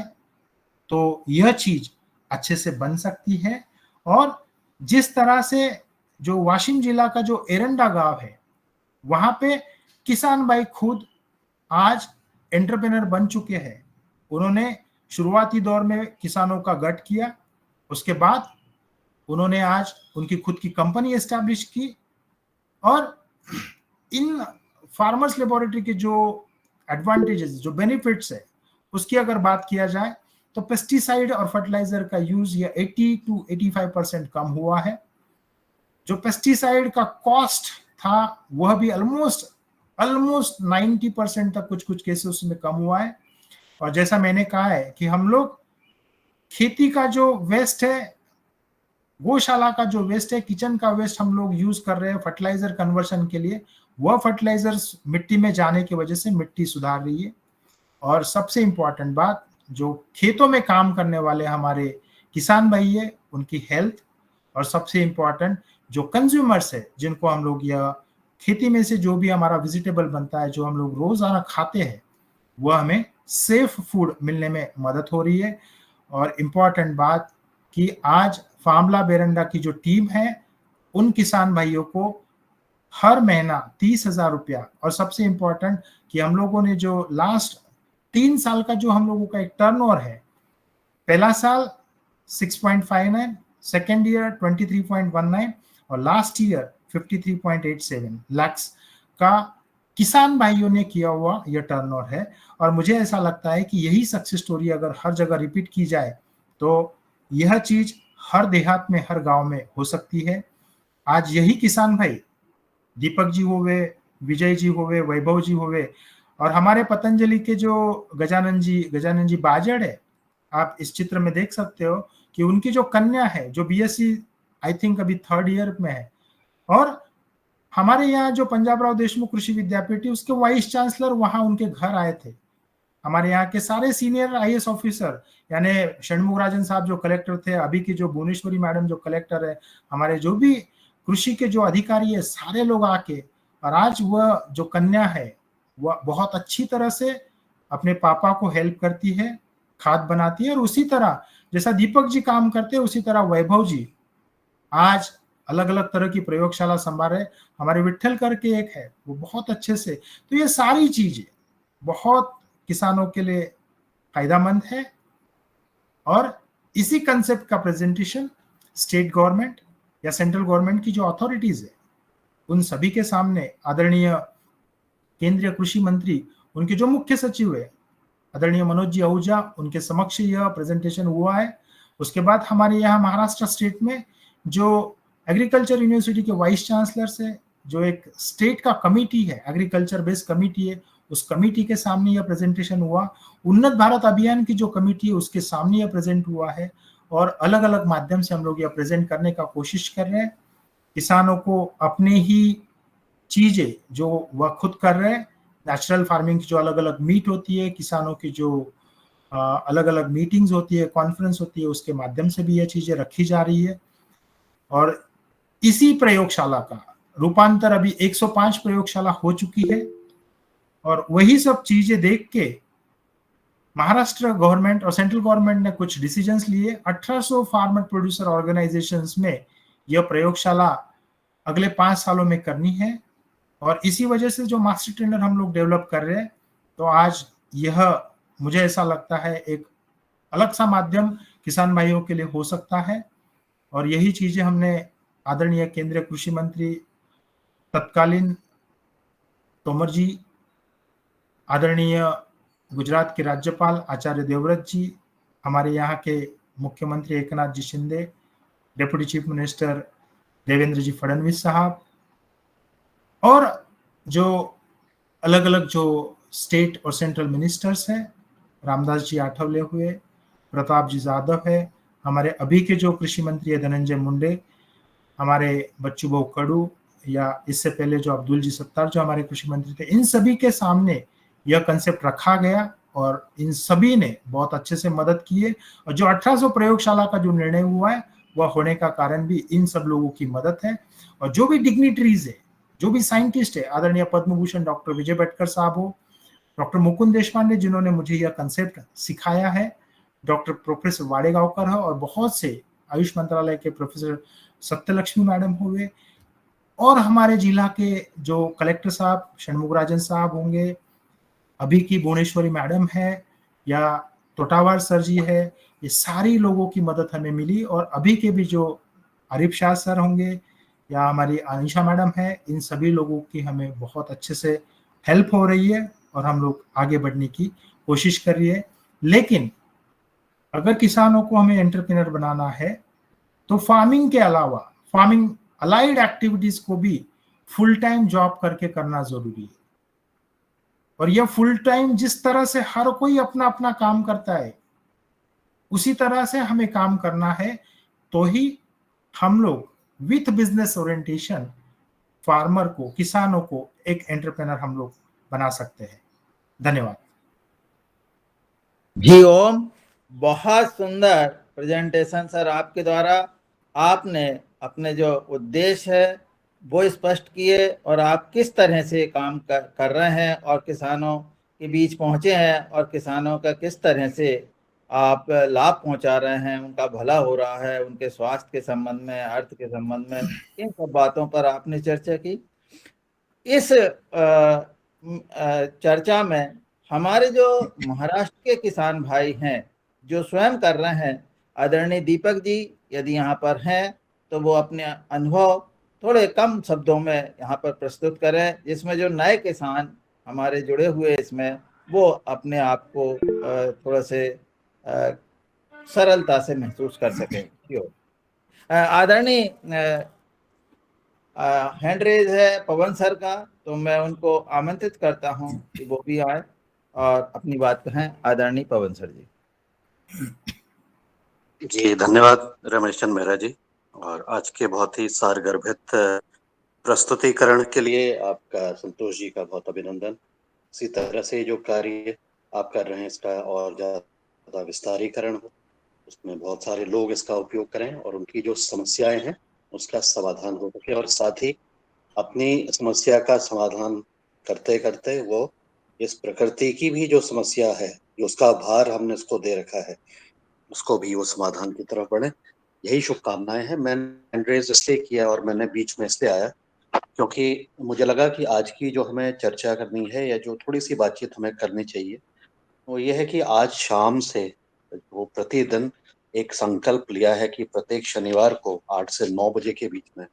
तो यह चीज अच्छे से बन सकती है। और जिस तरह से जो वाशिम जिला का जो एरंडा गांव है, वहां पे किसान भाई खुद आज एंटरप्रेनर बन चुके हैं। उन्होंने शुरुआती दौर में किसानों का गठ किया, उसके बाद उन्होंने आज उनकी खुद की कंपनी एस्टैब्लिश की। और इन फार्मर्स लेबोरेटरी के जो एडवांटेजेस, जो बेनिफिट्स है, उसकी अगर बात किया जाए तो पेस्टिसाइड और फर्टिलाइजर का यूज ये 80 to 85% कम हुआ है। जो पेस्टिसाइड का कॉस्ट था वह भी ऑलमोस्ट 90% तक कुछ केसेस में कम हुआ है। और जैसा मैंने कहा है कि हम लोग खेती का जो वेस्ट है, गौशाला का जो वेस्ट है, किचन का वेस्ट हम लोग यूज कर रहे हैं फर्टिलाइजर कन्वर्शन के लिए, वह फर्टिलाइजर्स मिट्टी में जाने की वजह से मिट्टी सुधार रही है। और सबसे इंपॉर्टेंट बात, जो खेतों में काम करने वाले हमारे किसान भाई है, उनकी हेल्थ, और सबसे इंपॉर्टेंट जो कंज्यूमर्स है, जिनको हम लोग यह खेती में से जो भी हमारा वेजिटेबल बनता है, जो हम लोग रोजाना खाते हैं, वह हमें सेफ फूड मिलने में मदद हो रही है। और इम्पॉर्टेंट बात कि आज फामला बेरंडा की जो टीम है, उन किसान भाइयों को हर महीना 30,000 रुपया, और सबसे इंपॉर्टेंट कि हम लोगों ने जो लास्ट 3 साल का जो हम लोगों का एक टर्नओवर है, पहला साल 6.59, सेकेंड ईयर 23.19 और लास्ट ईयर 53.87 लाख का किसान भाइयों ने किया हुआ यह टर्नओवर है। और मुझे ऐसा लगता है कि यही सक्सेस स्टोरी अगर हर जगह रिपीट की जाए तो यह चीज हर देहात में, हर गांव में हो सकती है। आज यही किसान भाई, दीपक जी होवे, विजय जी होवे, वैभव जी होवे, और हमारे पतंजलि के जो गजानन जी बाजड़ है, आप इस चित्र में देख सकते हो कि उनकी जो कन्या है, जो बीएससी आई थिंक अभी 3rd ईयर में है, और हमारे यहाँ जो पंजाबराव देशमुख कृषि विद्यापीठ, उसके वाइस चांसलर वहां उनके घर आए थे। हमारे यहाँ के सारे सीनियर आईएएस ऑफिसर, यानी षणमुख राजन साहब जो कलेक्टर थे, अभी की जो भुवनेश्वरी मैडम जो कलेक्टर है, हमारे जो भी कृषि के जो अधिकारी है, सारे लोग आके, और आज वह जो कन्या है वह बहुत अच्छी तरह से अपने पापा को हेल्प करती है, खाद बनाती है। और उसी तरह जैसा दीपक जी काम करते हैं, उसी तरह वैभव जी आज अलग अलग तरह की प्रयोगशाला संभाल रहे। हमारे विट्ठल करके एक है, वो बहुत अच्छे से। तो ये सारी चीजें बहुत किसानों के लिए फायदेमंद है। और इसी कंसेप्ट का प्रेजेंटेशन स्टेट गवर्नमेंट या सेंट्रल गवर्नमेंट की जो अथॉरिटीज है, उन सभी के सामने आदरणीय केंद्रीय कृषि मंत्री, उनके जो मुख्य सचिव है आदरणीय मनोज जी आहूजा, उनके समक्ष यह प्रेजेंटेशन हुआ है। उसके बाद हमारे यहाँ महाराष्ट्र स्टेट में जो एग्रीकल्चर यूनिवर्सिटी के वाइस चांसलर है, जो एक स्टेट का कमिटी है, एग्रीकल्चर बेस्ड कमिटी है, उस कमिटी के सामने यह प्रेजेंटेशन हुआ। उन्नत भारत अभियान की जो कमिटी है, उसके सामने यह प्रेजेंट हुआ है। और अलग अलग माध्यम से हम लोग यह प्रेजेंट करने का कोशिश कर रहे हैं। किसानों को अपने ही चीजें जो वह खुद कर रहे हैं, नेचुरल फार्मिंग की जो अलग अलग मीट होती है, किसानों की जो अलग अलग मीटिंग्स होती है, कॉन्फ्रेंस होती है, उसके माध्यम से भी यह चीजें रखी जा रही है। और इसी प्रयोगशाला का रूपांतर अभी 105 प्रयोगशाला हो चुकी है। और वही सब चीजें देख के महाराष्ट्र गवर्नमेंट और सेंट्रल गवर्नमेंट ने कुछ डिसीजंस लिए। 1800 फार्मर प्रोड्यूसर ऑर्गेनाइजेशंस में यह प्रयोगशाला अगले 5 सालों में करनी है, और इसी वजह से जो मास्टर ट्रेनर हम लोग डेवलप कर रहे हैं, तो आज यह मुझे ऐसा लगता है एक अलग सा माध्यम किसान भाइयों के लिए हो सकता है। और यही चीजें हमने आदरणीय केंद्रीय कृषि मंत्री तत्कालीन तोमर जी, आदरणीय गुजरात के राज्यपाल आचार्य देवव्रत जी, हमारे यहाँ के मुख्यमंत्री Eknath ji Shinde, deputy chief minister Devendra ji Fadnavis साहब, और जो अलग अलग जो स्टेट और सेंट्रल मिनिस्टर्स हैं, रामदास जी आठवले हुए, प्रताप जी यादव है, हमारे अभी के जो कृषि मंत्री है धनंजय मुंडे, हमारे बच्चू भाऊ कडू, या इससे पहले जो अब्दुल जी सत्तार जो हमारे कृषि मंत्री थे, इन सभी के सामने यह कंसेप्ट रखा गया और इन सभी ने बहुत अच्छे से मदद की है। और जो 1800 प्रयोगशाला का जो निर्णय हुआ है वह होने का कारण भी इन सब लोगों की मदद है। और जो भी डिग्निटरीज है, जो भी साइंटिस्ट है, आदरणीय पद्म भूषण डॉक्टर विजय भटकर साहब हो, डॉक्टर मुकुंद देशपांडे जिन्होंने मुझे यह कंसेप्ट सिखाया है, डॉक्टर प्रोफेसर वाडेगांवकर है, और बहुत से आयुष मंत्रालय के प्रोफेसर सत्यलक्ष्मी मैडम हुए, और हमारे जिला के जो कलेक्टर साहब षणमुगराजन साहब होंगे, अभी की भुवनेश्वरी मैडम है, या तोटावार सर जी है, ये सारी लोगों की मदद हमें मिली। और अभी के भी जो आरिफ शाह सर होंगे या हमारी अनिशा मैडम है, इन सभी लोगों की हमें बहुत अच्छे से हेल्प हो रही है और हम लोग आगे बढ़ने की कोशिश कर रही है। लेकिन अगर किसानों को हमें एंटरप्रेन्योर बनाना है तो फार्मिंग के अलावा फार्मिंग अलाइड एक्टिविटीज को भी फुल टाइम जॉब करके करना जरूरी है। और यह फुल टाइम जिस तरह से हर कोई अपना अपना काम करता है, उसी तरह से हमें काम करना है, तो ही हम लोग विथ बिजनेस ओरिएंटेशन फार्मर को, किसानों को एक एंटरप्रेन्योर हम लोग बना सकते हैं। धन्यवाद जी ओम, बहुत सुंदर प्रेजेंटेशन सर आपके द्वारा। आपने अपने जो उद्देश्य है वो स्पष्ट किए और आप किस तरह से काम कर रहे हैं और किसानों के बीच पहुंचे हैं और किसानों का किस तरह से आप लाभ पहुंचा रहे हैं, उनका भला हो रहा है, उनके स्वास्थ्य के संबंध में, अर्थ के संबंध में, इन सब बातों पर आपने चर्चा की। इस चर्चा में हमारे जो महाराष्ट्र के किसान भाई हैं जो स्वयं कर रहे हैं, आदरणीय दीपक जी यदि यहाँ पर हैं तो वो अपने अनुभव थोड़े कम शब्दों में यहाँ पर प्रस्तुत करें, जिसमें जो नए किसान हमारे जुड़े हुए इसमें वो अपने आप को थोड़ा से सरलता से महसूस कर सकें। आदरणीय हैंड रेज है पवन सर का, तो मैं उनको आमंत्रित करता हूं कि वो भी आए और अपनी बात कहें। आदरणीय पवन सर जी। जी धन्यवाद रमेश चंद्र मेहरा जी, और आज के बहुत ही सारगर्भित प्रस्तुतिकरण के लिए आपका, संतोष जी का बहुत अभिनंदन। इसी तरह से जो कार्य आप कर रहे हैं इसका और ज्यादा विस्तारीकरण हो, उसमें बहुत सारे लोग इसका उपयोग करें और उनकी जो समस्याएं हैं उसका समाधान हो सके, और साथ ही अपनी समस्या का समाधान करते करते वो इस प्रकृति की भी जो समस्या है, जो उसका भार हमने उसको दे रखा है, उसको भी वो समाधान की तरफ बढ़े। यही शुभकामनाएं हैं। मैंने एंड्रेज इसलिए किया और मैंने बीच में इसलिए आया क्योंकि मुझे लगा कि आज की जो हमें चर्चा करनी है या जो थोड़ी सी बातचीत हमें करनी चाहिए वो ये है कि आज शाम से वो प्रतिदिन एक संकल्प लिया है कि प्रत्येक शनिवार को 8 से 9 बजे के बीच में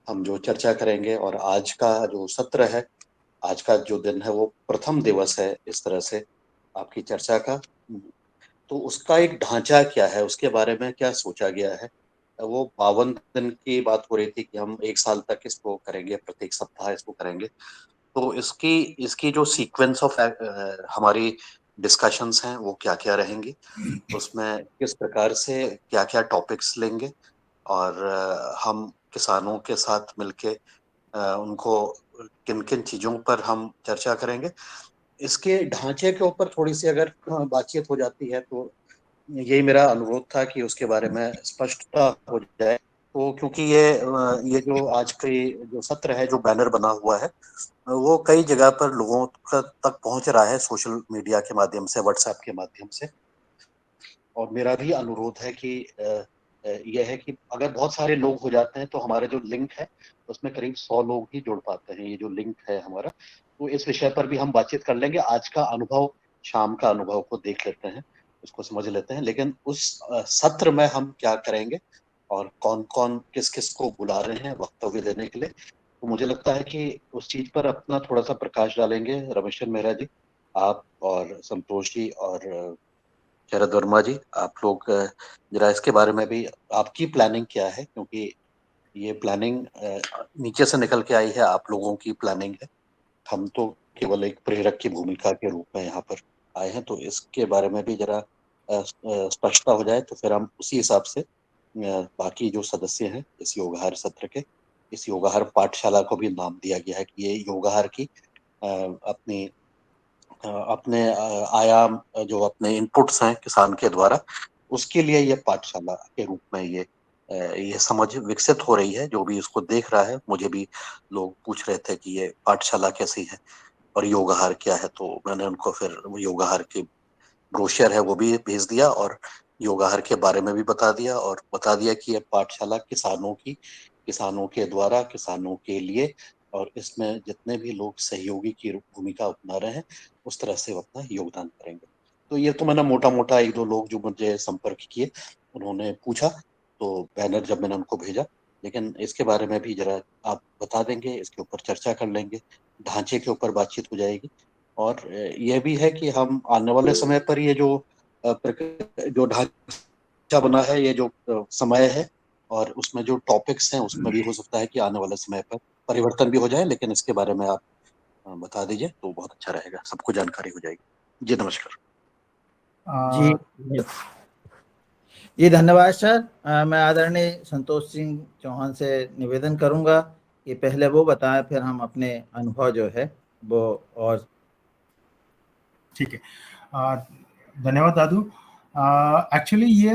हम जो चर्चा करेंगे, और आज का जो सत्र है, आज का जो दिन है वो प्रथम दिवस है इस तरह से आपकी चर्चा का। तो उसका एक ढांचा क्या है, उसके बारे में क्या सोचा गया है, वो 52 दिन की बात हो रही थी कि हम 1 साल तक इसको करेंगे, प्रत्येक सप्ताह इसको करेंगे। तो इसकी इसकी जो सीक्वेंस ऑफ हमारी डिस्कशंस हैं वो क्या क्या रहेंगी, उसमें किस प्रकार से क्या क्या टॉपिक्स लेंगे, और हम किसानों के साथ मिलके उनको किन किन चीजों पर हम चर्चा करेंगे, इसके ढांचे के ऊपर थोड़ी सी अगर बातचीत हो जाती है तो यही मेरा अनुरोध था कि उसके बारे में स्पष्टता हो जाए तो क्योंकि ये जो आज की जो सत्र है, जो बैनर बना हुआ है, वो कई जगह पर लोगों तक पहुंच रहा है, सोशल मीडिया के माध्यम से, व्हाट्सएप के माध्यम से। और मेरा भी अनुरोध है कि यह है कि अगर बहुत सारे लोग हो जाते हैं तो हमारे जो लिंक है उसमें करीब 100 लोग ही जुड़ पाते हैं, ये जो लिंक है हमारा। तो इस विषय पर भी हम बातचीत कर लेंगे। आज का अनुभव, शाम का अनुभव को देख लेते हैं, उसको समझ लेते हैं, लेकिन उस सत्र में हम क्या करेंगे और कौन कौन किस किस को बुला रहे हैं वक्तव्य देने के लिए, तो मुझे लगता है कि उस चीज पर अपना थोड़ा सा प्रकाश डालेंगे रमेशन मेहरा जी, आप और संतोष जी और शरद वर्मा जी। आप लोग जरा इसके बारे में भी, आपकी प्लानिंग क्या है, क्योंकि ये प्लानिंग नीचे से निकल के आई है, आप लोगों की प्लानिंग है। हम तो केवल एक प्रेरक की भूमिका के रूप में यहाँ पर आए हैं। तो इसके बारे में भी जरा स्पष्टता हो जाए, तो फिर हम उसी हिसाब से बाकी जो सदस्य हैं इस योगाहार सत्र के, इस योगाहार पाठशाला को भी नाम दिया गया है कि ये योगाहार की अपनी अपने आयाम, जो अपने इनपुट्स हैं किसान के द्वारा, उसके लिए ये पाठशाला के रूप में ये समझ विकसित हो रही है। जो भी इसको देख रहा है, मुझे भी लोग पूछ रहे थे कि ये पाठशाला कैसी है और योगाहार क्या है, तो मैंने उनको फिर योगाहार की ब्रोशर है वो भी भेज दिया और योगाहार के बारे में भी बता दिया, और बता दिया कि ये पाठशाला किसानों के द्वारा, किसानों के लिए, और इसमें जितने भी लोग सहयोगी की भूमिका अपना रहे हैं उस तरह से वो अपना योगदान करेंगे। तो ये तो मैंने मोटा मोटा एक दो लोग जो मुझे संपर्क किए उन्होंने पूछा, तो बैनर जब मैंने उनको भेजा, लेकिन इसके बारे में भी जरा आप बता देंगे, इसके ऊपर चर्चा कर लेंगे, ढांचे के ऊपर बातचीत हो जाएगी। और यह भी है कि हम आने वाले समय पर ये जो ढांचा बना है, ये जो समय है और उसमें जो टॉपिक्स हैं, उसमें भी हो सकता है कि आने वाले समय पर परिवर्तन भी हो जाए, लेकिन इसके बारे में आप बता दीजिए तो बहुत अच्छा रहेगा, सबको जानकारी हो जाएगी। जी नमस्कार। जी जी धन्यवाद सर। मैं आदरणीय संतोष सिंह चौहान से निवेदन करूंगा कि पहले वो बताएं, फिर हम अपने अनुभव जो है वो। और ठीक है, धन्यवाद दादू। एक्चुअली ये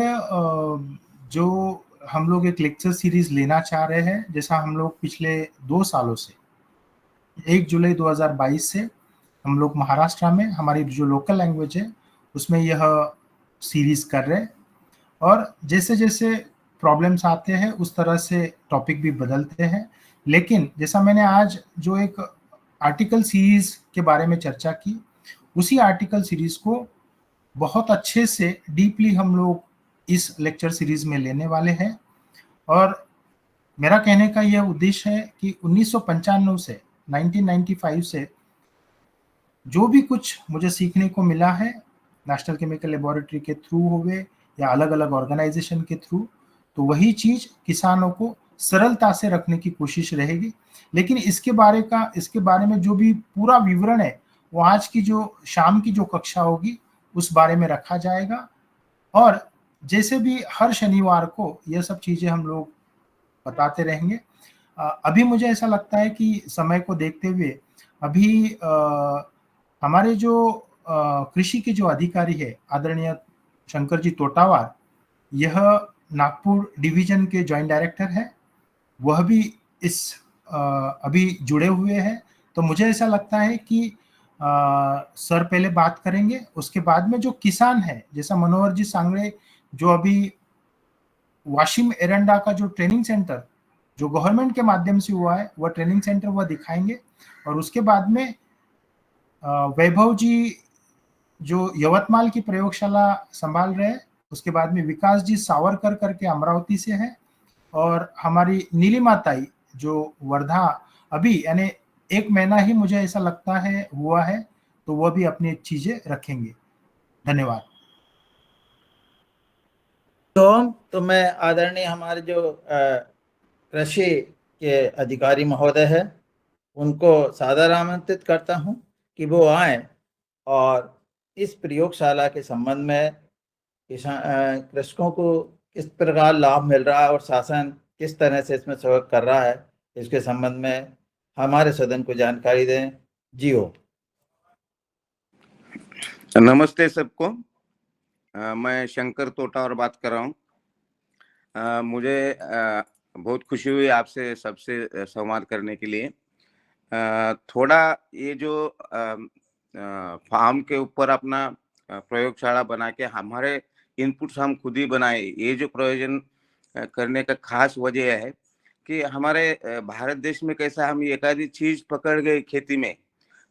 जो हम लोग एक लेक्चर सीरीज लेना चाह रहे हैं, जैसा हम लोग पिछले 2 सालों से 1 जुलाई 2022 से हम लोग महाराष्ट्र में हमारी जो लोकल लैंग्वेज है उसमें यह सीरीज कर रहे हैं, और जैसे जैसे प्रॉब्लम्स आते हैं उस तरह से टॉपिक भी बदलते हैं। लेकिन जैसा मैंने आज जो एक आर्टिकल सीरीज के बारे में चर्चा की, उसी आर्टिकल सीरीज को बहुत अच्छे से डीपली हम लोग इस लेक्चर सीरीज में लेने वाले हैं। और मेरा कहने का यह उद्देश्य है कि 1995 से 1995 से जो भी कुछ मुझे सीखने को मिला है, नेशनल केमिकल लेबोरेटरी के थ्रू हुए या अलग अलग ऑर्गेनाइजेशन के थ्रू, तो वही चीज किसानों को सरलता से रखने की कोशिश रहेगी। लेकिन इसके बारे में जो भी पूरा विवरण है वो आज की जो शाम की जो कक्षा होगी उस बारे में रखा जाएगा। और जैसे भी हर शनिवार को यह सब चीजें हम लोग बताते रहेंगे। अभी मुझे ऐसा लगता है कि समय को देखते हुए अभी हमारे जो कृषि के जो अधिकारी है आदरणीय शंकर जी तोटावार, यह नागपुर डिवीजन के जॉइंट डायरेक्टर है, वह भी इस अभी जुड़े हुए हैं। तो मुझे ऐसा लगता है कि सर पहले बात करेंगे, उसके बाद में जो किसान है, जैसा मनोहर जी सांगड़े जो अभी वाशिम एरंडा का जो ट्रेनिंग सेंटर जो गवर्नमेंट के माध्यम से हुआ है, वह ट्रेनिंग सेंटर वह दिखाएंगे। और उसके बाद में वैभव जी जो यवतमाल की प्रयोगशाला संभाल रहे हैं, उसके बाद में विकास जी सावरकर करके अमरावती से हैं, और हमारी नीलिमा ताई जो वर्धा अभी यानी 1 महीना ही मुझे ऐसा लगता है हुआ है, तो वह भी अपनी चीजें रखेंगे। धन्यवाद। तो मैं आदरणीय हमारे जो कृषि के अधिकारी महोदय है उनको सादर आमंत्रित करता हूं कि वो आए और इस प्रयोगशाला के संबंध में कृषकों को किस प्रकार लाभ मिल रहा है और शासन किस तरह से इसमें सहयोग कर रहा है, इसके संबंध में हमारे सदन को जानकारी दें। जी हो। नमस्ते सबको। मैं शंकर तोटावर बात कर रहा हूँ। मुझे बहुत खुशी हुई आपसे सबसे संवाद करने के लिए। थोड़ा ये जो फार्म के ऊपर अपना प्रयोगशाला बना के हमारे इनपुट्स हम खुद ही बनाए, ये जो प्रयोजन करने का खास वजह है कि हमारे भारत देश में कैसा हम एक आधी चीज पकड़ गए खेती में।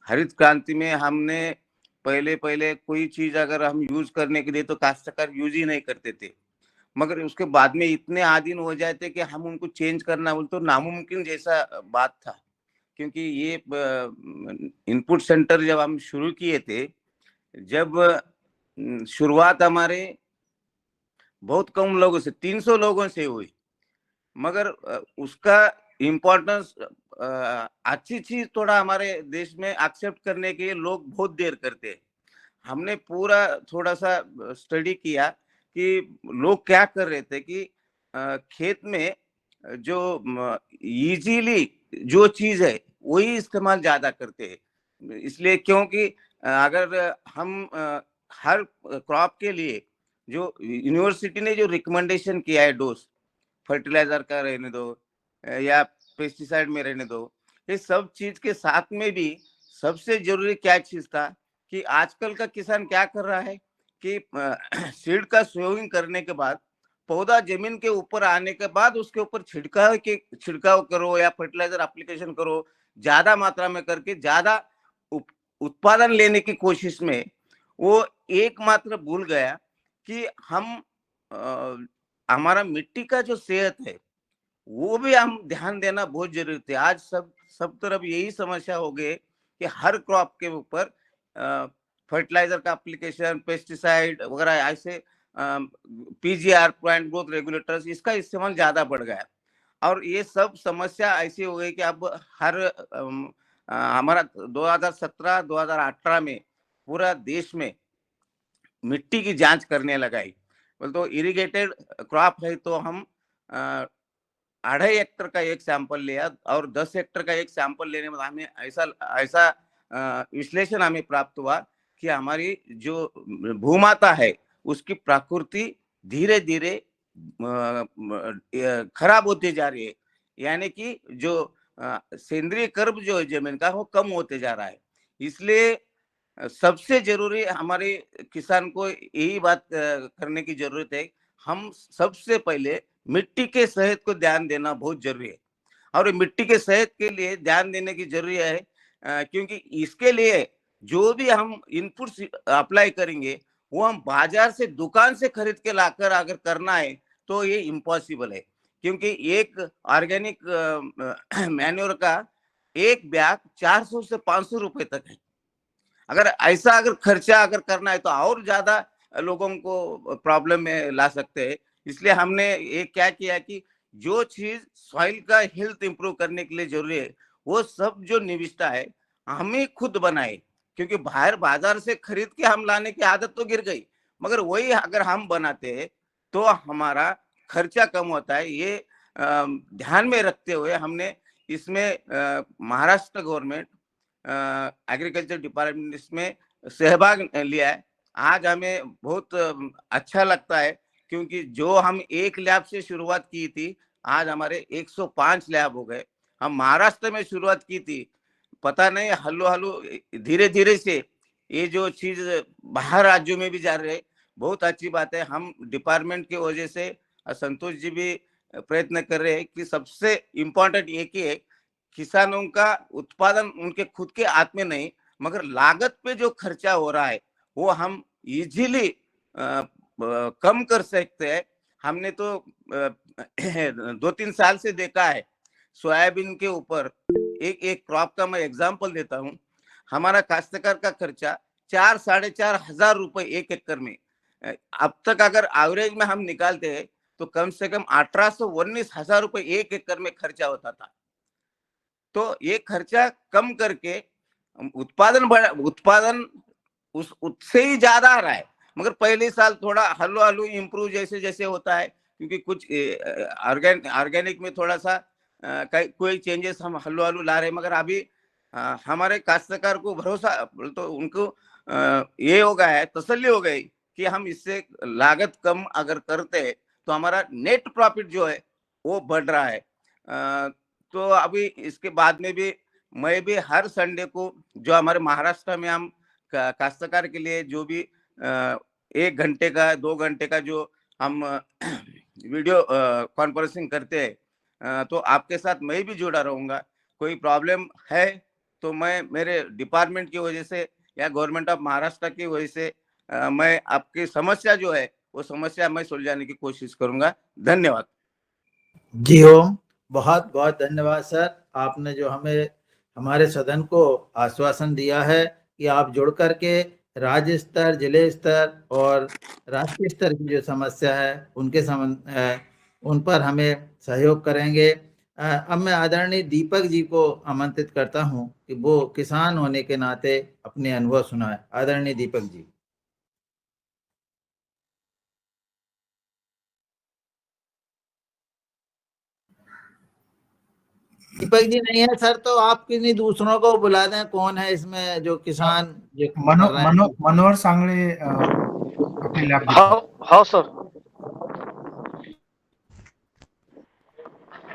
हरित क्रांति में हमने पहले पहले कोई चीज अगर हम यूज करने के लिए तो काश्तकार यूज ही नहीं करते थे, मगर उसके बाद में इतने आदीन हो जाते कि हम उनको चेंज करना बोल तो नामुमकिन जैसा बात था। क्योंकि ये इनपुट सेंटर जब हम शुरू किए थे, जब शुरुआत हमारे बहुत कम लोगों से 300 लोगों से हुई, मगर उसका इम्पोर्टेंस अच्छी चीज थोड़ा हमारे देश में एक्सेप्ट करने के लिए लोग बहुत देर करते हैं। हमने पूरा थोड़ा सा स्टडी किया कि लोग क्या कर रहे थे कि खेत में जो इजीली जो चीज है वही इस्तेमाल ज्यादा करते हैं। इसलिए क्योंकि अगर हम हर क्रॉप के लिए जो यूनिवर्सिटी ने जो रिकमेंडेशन किया है डोज, फर्टिलाइजर का रहने दो या पेस्टिसाइड में रहने दो, ये सब चीज के साथ में भी सबसे जरूरी क्या चीज था कि आजकल का किसान क्या कर रहा है कि सीड का सोइंग करने के बाद पौधा जमीन के ऊपर आने के बाद उसके ऊपर छिड़काव करो या फर्टिलाइजर एप्लीकेशन करो, ज्यादा मात्रा में करके ज्यादा उत्पादन लेने की कोशिश में वो एकमात्र भूल गया कि हम हमारा मिट्टी का जो सेहत है वो भी हम ध्यान देना बहुत जरूरी थे। आज सब तरफ यही समस्या हो गई कि हर क्रॉप के ऊपर फर्टिलाइजर का एप्लीकेशन, पेस्टिसाइड वगैरह, ऐसे पीजीआर, प्लांट ग्रोथ रेगुलेटर्स, इसका इस्तेमाल ज्यादा बढ़ गया। और ये सब समस्या ऐसी हो गई कि अब हर हमारा 2017-2018 में पूरा देश में मिट्टी की जांच करने लगाई। बोल तो इरिगेटेड क्रॉप है तो हम 2.5 हेक्टर का एक सैंपल लिया और 10 हेक्टर का एक सैंपल लेने में हमें ऐसा विश्लेषण हमें प्राप्त हुआ कि हमारी जो भूमाता है उसकी प्रकृति धीरे धीरे खराब होती जा रही है, यानी कि जो सेंद्रीय कर्ब जो है जमीन का वो कम होते जा रहा है। इसलिए सबसे जरूरी हमारे किसान को यही बात करने की जरूरत है, हम सबसे पहले मिट्टी के सेहत को ध्यान देना बहुत जरूरी है। और मिट्टी के सेहत के लिए ध्यान देने की जरूरी है क्योंकि इसके लिए जो भी हम इनपुट्स अप्लाई करेंगे वो हम बाजार से, दुकान से खरीद के लाकर अगर करना है तो ये इम्पॉसिबल है। क्योंकि एक ऑर्गेनिक मैन्योर का एक बैग 400 से 500 रुपए तक है। अगर खर्चा अगर करना है तो और ज्यादा लोगों को प्रॉब्लम में ला सकते हैं। इसलिए हमने ये क्या किया कि जो चीज सॉइल का हेल्थ इंप्रूव करने के लिए जरूरी है वो सब जो निविष्ठा है हम ही खुद बनाए। क्योंकि बाजार से खरीद के हम लाने की आदत तो गिर गई, मगर वही अगर हम बनाते हैं तो हमारा खर्चा कम होता है। ये ध्यान में रखते हुए हमने इसमें महाराष्ट्र गवर्नमेंट एग्रीकल्चर डिपार्टमेंट इसमें सहभाग लिया है। आज हमें बहुत अच्छा लगता है क्योंकि जो हम एक लैब से शुरुआत की थी आज हमारे 105 लैब हो गए। हम महाराष्ट्र में शुरुआत की थी, पता नहीं हल्लो हल्लो धीरे धीरे से ये जो चीज बाहर राज्यों में भी जा रहे, बहुत अच्छी बात है। हम डिपार्टमेंट की वजह से संतोष जी भी प्रयत्न कर रहे हैं कि सबसे इम्पोर्टेंट एक ही है, किसानों का उत्पादन उनके खुद के हाथ में नहीं, मगर लागत पे जो खर्चा हो रहा है वो हम इजीली कम कर सकते हैं। हमने तो 2-3 साल से देखा है सोयाबीन के ऊपर, एक क्रॉप का मैं एग्जांपल देता हूँ, हमारा काश्तकार का खर्चा 4-4.5 हजार रुपए एक एकड़ में। अब तक अगर एवरेज में हम निकालते हैं तो कम से कम 18-19 हजार रुपए एक एकड़ में खर्चा होता था। तो ये खर्चा कम करके उत्पादन उससे ही ज्यादा आ रहा है। मगर पहले साल थोड़ा हल्लो हल्लो इम्प्रूव जैसे जैसे होता है, क्योंकि कुछ ऑर्गेनिक में थोड़ा सा कोई चेंजेस हम हल्लो हल्लो ला रहे हैं। मगर अभी हमारे काश्तकार को भरोसा, तो उनको ये हो गया है, तसल्ली हो गई कि हम इससे लागत कम अगर करते हैं तो हमारा नेट प्रॉफिट जो है वो बढ़ रहा है। तो अभी इसके बाद में भी मैं भी हर संडे को जो हमारे महाराष्ट्र में हम काश्तकार के लिए जो भी 1 घंटे का 2 घंटे का जो हम वीडियो कॉन्फ्रेंसिंग करते हैं, तो आपके साथ मैं भी जुड़ा रहूंगा। कोई प्रॉब्लम है तो मैं मेरे डिपार्टमेंट की वजह से या गवर्नमेंट ऑफ महाराष्ट्र की वजह से मैं आपकी समस्या जो है वो समस्या मैं सुलझाने की कोशिश करूंगा। धन्यवाद। जी ओम, बहुत बहुत धन्यवाद सर। आपने जो हमें हमारे सदन को आश्वासन दिया है कि आप जुड़ करके राज्य स्तर, जिले स्तर और राष्ट्रीय स्तर की जो समस्या है उनके उन पर हमें सहयोग करेंगे। अब मैं आदरणीय दीपक जी को आमंत्रित करता हूं कि वो किसान होने के नाते अपने अनुभव सुनाए। आदरणीय दीपक जी। दीपक जी नहीं है सर, तो आप किन्हीं दूसरों को बुला दें। कौन है इसमें जो किसान जो कर रहे हैं? मनोहर सांगळे अपने लैब हाँ हाँ सर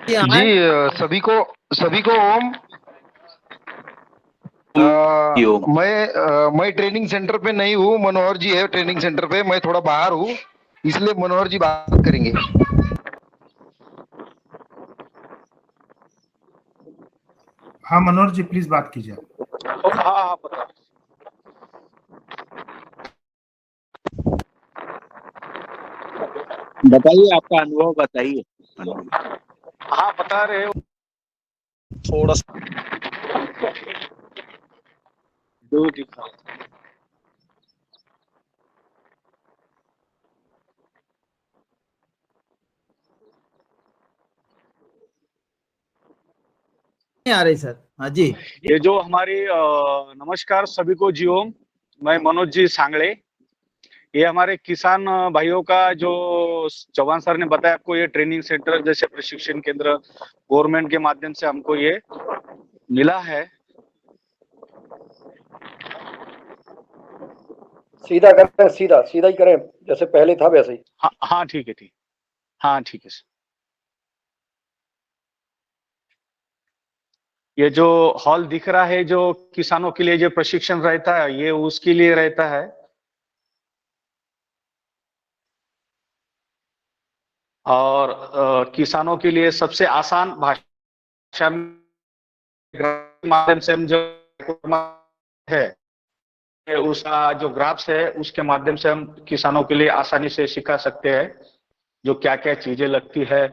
जी। सभी को ओम। मैं ट्रेनिंग सेंटर पे नहीं हूँ, मनोहर जी है ट्रेनिंग सेंटर पे, मैं थोड़ा बाहर हूँ, इसलिए मनोहर जी बात करेंगे। हाँ मनोहर जी प्लीज बात कीजिए। हाँ पता बताइए, आपका अनुभव बताइए। हाँ बता रहे हो थोड़ा सा दो दिखा। नहीं आ रही सर। हाँ जी। ये जो हमारी नमस्कार सभी को जी ओम। मैं मनोज जी सांगळे। ये हमारे किसान भाइयों का जो चौहान सर ने बताया आपको, ये ट्रेनिंग सेंटर जैसे प्रशिक्षण केंद्र गवर्नमेंट के माध्यम से हमको ये मिला है। सीधा करें, सीधा ही करें जैसे पहले था वैसे ही। हाँ ठीक है, ठीक। हाँ ठीक है सर। ये जो हॉल दिख रहा है जो किसानों के लिए जो प्रशिक्षण रहता है, ये उसके लिए रहता है। और किसानों के लिए सबसे आसान भाषा माध्यम से हम जो है उसका जो ग्राफ्स है उसके माध्यम से हम किसानों के लिए आसानी से सिखा सकते हैं जो क्या क्या चीजें लगती है,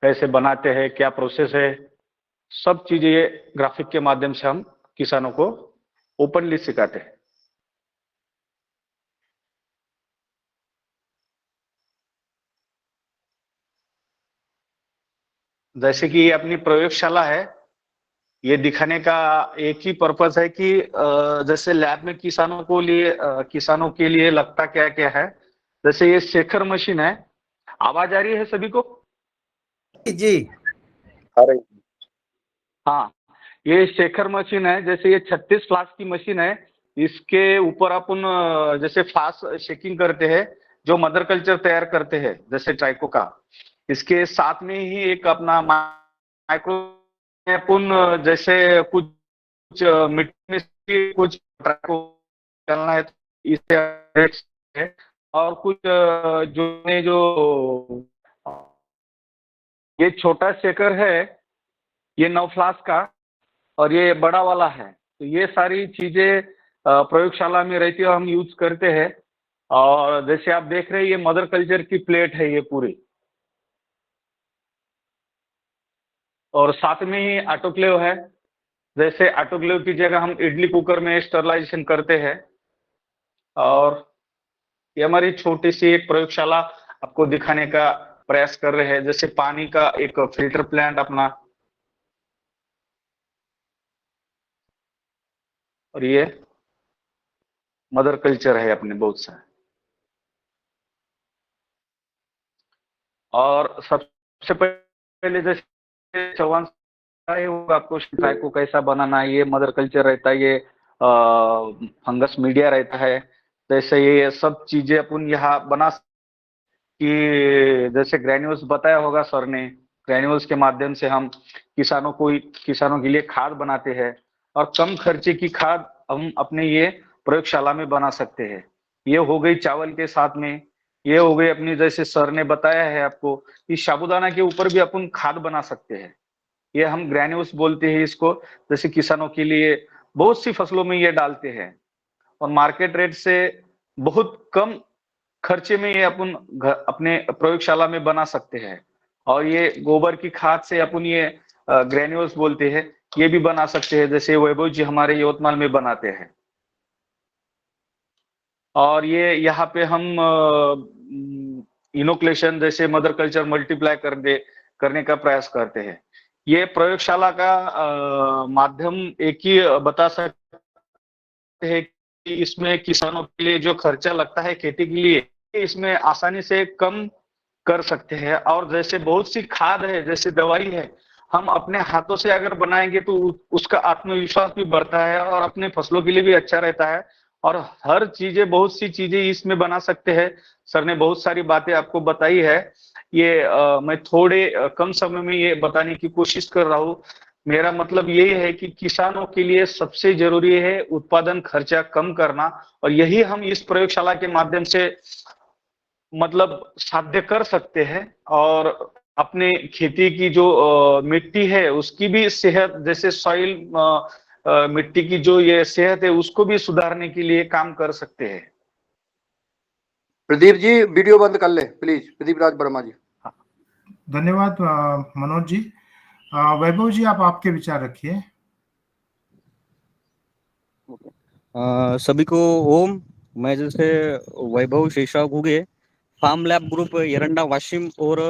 कैसे बनाते हैं, क्या प्रोसेस है, सब चीजें ये ग्राफिक के माध्यम से हम किसानों को ओपनली सिखाते हैं। जैसे कि ये अपनी प्रयोगशाला है, ये दिखाने का एक ही पर्पस है कि जैसे लैब में किसानों के लिए लगता क्या क्या है। जैसे ये शेखर मशीन है, आवाज आ रही है सभी को? जी अरे हाँ, ये शेखर मशीन है। जैसे ये 36 फ्लास्क की मशीन है, इसके ऊपर अपन जैसे फास्ट शेकिंग करते हैं, जो मदर कल्चर तैयार करते हैं जैसे ट्राइको का, इसके साथ में ही एक अपना माइक्रो अपन जैसे कुछ मिट्टी में कुछ ट्राइको चलना है तो इससे, और कुछ ये छोटा शेकर है, ये 9 फ्लास्क का, और ये बड़ा वाला है। तो ये सारी चीजें प्रयोगशाला में रहती है, हम यूज करते हैं। और जैसे आप देख रहे हैं, ये मदर कल्चर की प्लेट है ये पूरी, और साथ में ही ऑटोक्लेव है। जैसे ऑटोक्लेव की जगह हम इडली कुकर में स्टरलाइजेशन करते हैं। और ये हमारी छोटी सी एक प्रयोगशाला आपको दिखाने का प्रयास कर रहे हैं। जैसे पानी का एक फिल्टर प्लांट अपना, और ये मदर कल्चर है अपने बहुत सारे। और सबसे पहले जैसे चौहान होगा आपको ट्राई को कैसा बनाना है, ये मदर कल्चर रहता है, ये फंगस मीडिया रहता है। जैसे ये सब चीजें अपन यहाँ बना कि जैसे ग्रेन्यूल्स बताया होगा सर ने, ग्रैन्यूल्स के माध्यम से हम किसानों के लिए खाद बनाते हैं और कम खर्चे की खाद हम अपने ये प्रयोगशाला में बना सकते हैं। ये हो गई चावल के साथ में, ये हो गई अपनी, जैसे सर ने बताया है आपको कि साबूदाना के ऊपर भी अपन खाद बना सकते हैं। ये हम ग्रैन्यूल्स बोलते हैं इसको, जैसे किसानों के लिए बहुत सी फसलों में ये डालते हैं और मार्केट रेट से बहुत कम खर्चे में ये अपन अपने प्रयोगशाला में बना सकते हैं। और ये गोबर की खाद से अपन ये ग्रैन्यूल्स बोलते हैं, ये भी बना सकते हैं, जैसे वैभव जी हमारे यवतमाल में बनाते हैं। और ये यहाँ पे हम इनोकुलेशन जैसे मदर कल्चर मल्टीप्लाई करने का प्रयास करते हैं। ये प्रयोगशाला का माध्यम एक ही बता सकते हैं कि इसमें किसानों के लिए जो खर्चा लगता है खेती के लिए, इसमें आसानी से कम कर सकते हैं। और जैसे बहुत सी खाद है, जैसे दवाई है, हम अपने हाथों से अगर बनाएंगे तो उसका आत्मविश्वास भी बढ़ता है और अपने फसलों के लिए भी अच्छा रहता है। और हर चीजें, बहुत सी चीजें इसमें बना सकते हैं। सर ने बहुत सारी बातें आपको बताई है। ये मैं थोड़े कम समय में ये बताने की कोशिश कर रहा हूँ। मेरा मतलब यही है कि किसानों के लिए सबसे जरूरी है उत्पादन खर्चा कम करना, और यही हम इस प्रयोगशाला के माध्यम से मतलब साध्य कर सकते हैं। और अपने खेती की जो मिट्टी है उसकी भी सेहत, जैसे सॉइल मिट्टी की जो ये सेहत है उसको भी सुधारने के लिए काम कर सकते हैं। प्रदीप जी वीडियो बंद कर ले प्लीज, प्रदीप राज वर्मा जी। धन्यवाद मनोज जी। वैभव जी आप आपके विचार रखिए। सभी को ओम। मैं जैसे Vaibhav Sheshrao Ghuge, farm lab group Eranda Washim और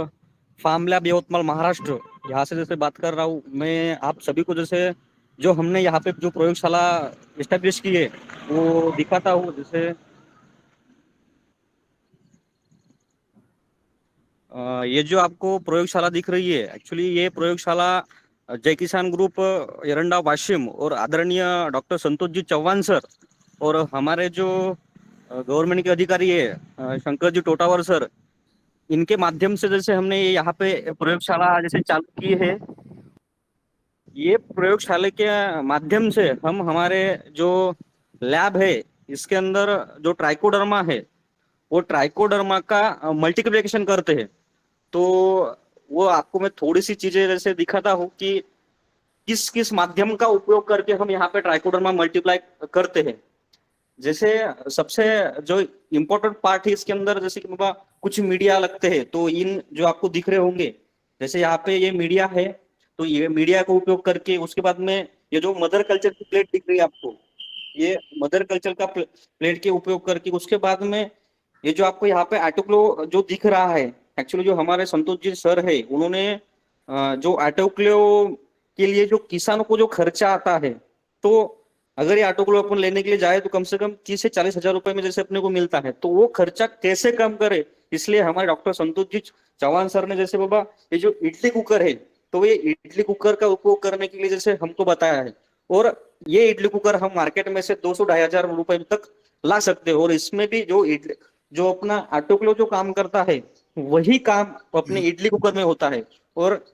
फार्म लैब यवतमाल महाराष्ट्र, यहाँ से जैसे बात कर रहा हूँ। मैं आप सभी को जैसे जो हमने यहाँ पे जो प्रयोगशाला एस्टेब्लिश की है वो दिखाता हूँ। जैसे ये जो आपको प्रयोगशाला दिख रही है, एक्चुअली ये प्रयोगशाला जय किसान ग्रुप एरंडा वाशिम और आदरणीय डॉक्टर संतोष जी चौहान सर और हमारे जो गवर्नमेंट के अधिकारी है शंकर जी टोटावर सर, इनके माध्यम से जैसे हमने ये यहाँ पे प्रयोगशाला जैसे चालू की है। ये प्रयोगशाला के माध्यम से हम हमारे जो लैब है इसके अंदर जो ट्राइकोडर्मा है वो ट्राइकोडर्मा का मल्टीप्लिकेशन करते हैं। तो वो आपको मैं थोड़ी सी चीजें जैसे दिखाता हूँ कि किस किस माध्यम का उपयोग करके हम यहाँ पे ट्राइकोडर्मा मल्टीप्लाई करते हैं। जैसे सबसे जो इम्पोर्टेंट पार्ट है इसके अंदर, जैसे कि बाबा कुछ मीडिया लगते हैं, तो इन जो आपको दिख रहे होंगे, जैसे यहाँ पे ये मीडिया है, तो ये मीडिया का उपयोग करके उसके बाद में ये जो मदर कल्चर की प्लेट दिख रही है आपको, ये मदर कल्चर का प्लेट के उपयोग करके उसके बाद में ये जो आपको यहाँ पे ऑटोक्लेव जो दिख रहा है, एक्चुअली जो हमारे संतोष जी सर है उन्होंने जो ऑटोक्लेव के लिए जो किसानों को जो खर्चा आता है, तो अगर ये ऑटोक्लेव अपन लेने के लिए जाए तो कम से कम 30 से 40 हजार रुपए में जैसे अपने को मिलता है, तो वो खर्चा कैसे कम करे, इसलिए हमारे डॉक्टर संतोष जी चौहान सर ने जैसे बाबा ये जो इडली कुकर है, तो ये इडली कुकर का उपयोग करने के लिए जैसे हमको बताया है। और ये इडली कुकर हम मार्केट में से 200-2,500 हजार रुपए तक ला सकते हैं। और इसमें भी जो अपना ऑटोक्लेव जो काम करता है वही काम अपने इडली कुकर में होता है। और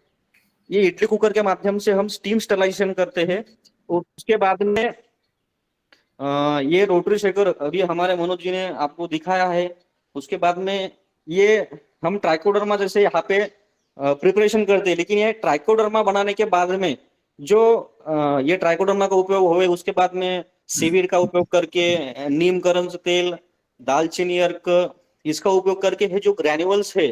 ये इडली कुकर के माध्यम से हम स्टीम स्टरलाइजेशन करते हैं। और उसके बाद में ये रोटरी शेकर अभी हमारे मनोज जी ने आपको दिखाया है। उसके बाद में ये हम ट्राइकोडर्मा जैसे यहाँ पे प्रिपरेशन करते हैं, लेकिन ये ट्राइकोडर्मा बनाने के बाद में जो ये ट्राइकोडर्मा का उपयोग हुए उसके बाद में सीवीड का उपयोग करके नीम करंज तेल, दालचीनी अर्क, इसका उपयोग करके है जो ग्रैन्यूल्स है,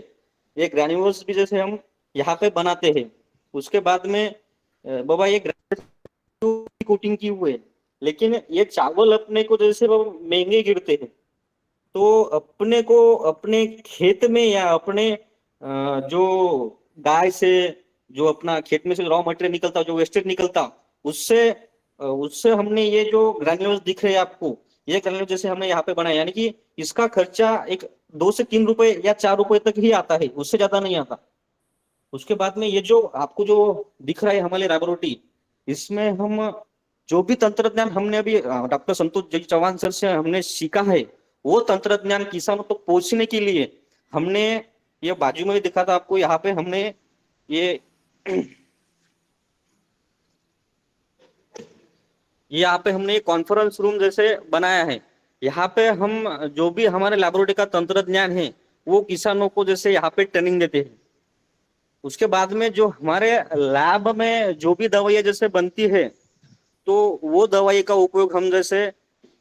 ये ग्रैन्यूल्स भी जैसे हम यहाँ पे बनाते हैं। उसके बाद में बाबा ये कोटिंग की हुई है, लेकिन ये चावल अपने को जैसे महंगे गिरते हैं, तो अपने को अपने खेत में या अपने जो गाय से जो अपना खेत में से रॉ मटेरियल निकलता, जो वेस्टेज निकलता, उससे हमने ये जो ग्रैन्यूल्स दिख रहे हैं आपको, ये ग्रैन्यूल्स जैसे हमने यहाँ पे बनाया, यानी कि इसका खर्चा एक 2 से 3 रुपए या 4 रुपए तक ही आता है, उससे ज्यादा नहीं आता। उसके बाद में ये जो आपको जो दिख रहा है हमारे लैबोरेटरी, इसमें हम जो भी तंत्रज्ञान हमने अभी डॉक्टर संतोष जी चौहान सर से हमने सीखा है, वो तंत्रज्ञान किसानों तक पहुंचने के लिए हमने ये बाजू में दिखा था आपको, यहाँ पे हमने ये यहाँ पे हमने कॉन्फ्रेंस रूम जैसे बनाया है। यहाँ पे हम जो भी हमारे लैबोरेटरी का तंत्रज्ञान है वो किसानों को जैसे यहाँ पे ट्रेनिंग देते हैं। उसके बाद में जो हमारे लैब में जो भी दवाइयाँ जैसे बनती है तो वो दवाई का उपयोग हम जैसे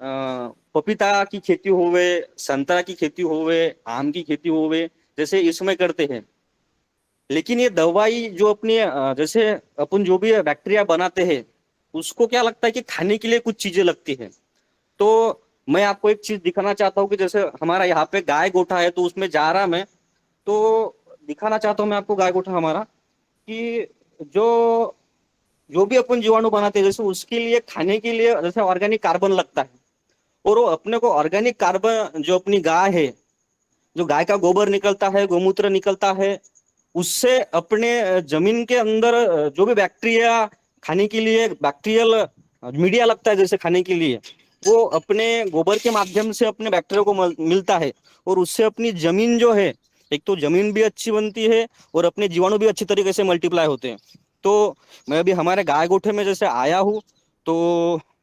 पपीता की खेती होवे, संतरा की खेती होवे, आम की खेती होवे, जैसे इसमें करते हैं। लेकिन ये दवाई जो अपनी जैसे अपन जो भी बैक्टीरिया बनाते हैं उसको क्या लगता है कि खाने के लिए कुछ चीजें लगती है। तो मैं आपको एक चीज दिखाना चाहता हूँ कि जैसे हमारा यहाँ पे गाय गोठा है तो उसमें जा रहा मैं तो दिखाना चाहता हूँ मैं आपको गाय गोठा हमारा कि जो जो भी अपन जीवाणु बनाते हैं जैसे उसके लिए खाने के लिए जैसे ऑर्गेनिक कार्बन लगता है और वो अपने को ऑर्गेनिक कार्बन जो अपनी गाय है, जो गाय का गोबर निकलता है, गोमूत्र निकलता है, उससे अपने जमीन के अंदर जो भी बैक्टीरिया खाने के लिए बैक्टीरियल मीडिया लगता है जैसे खाने के लिए, वो अपने गोबर के माध्यम से अपने बैक्टीरिया को मिलता है और उससे अपनी जमीन जो है, एक तो जमीन भी अच्छी बनती है और अपने जीवाणु भी अच्छी तरीके से मल्टीप्लाई होते हैं। तो मैं अभी हमारे गाय गोठे में जैसे आया हूँ तो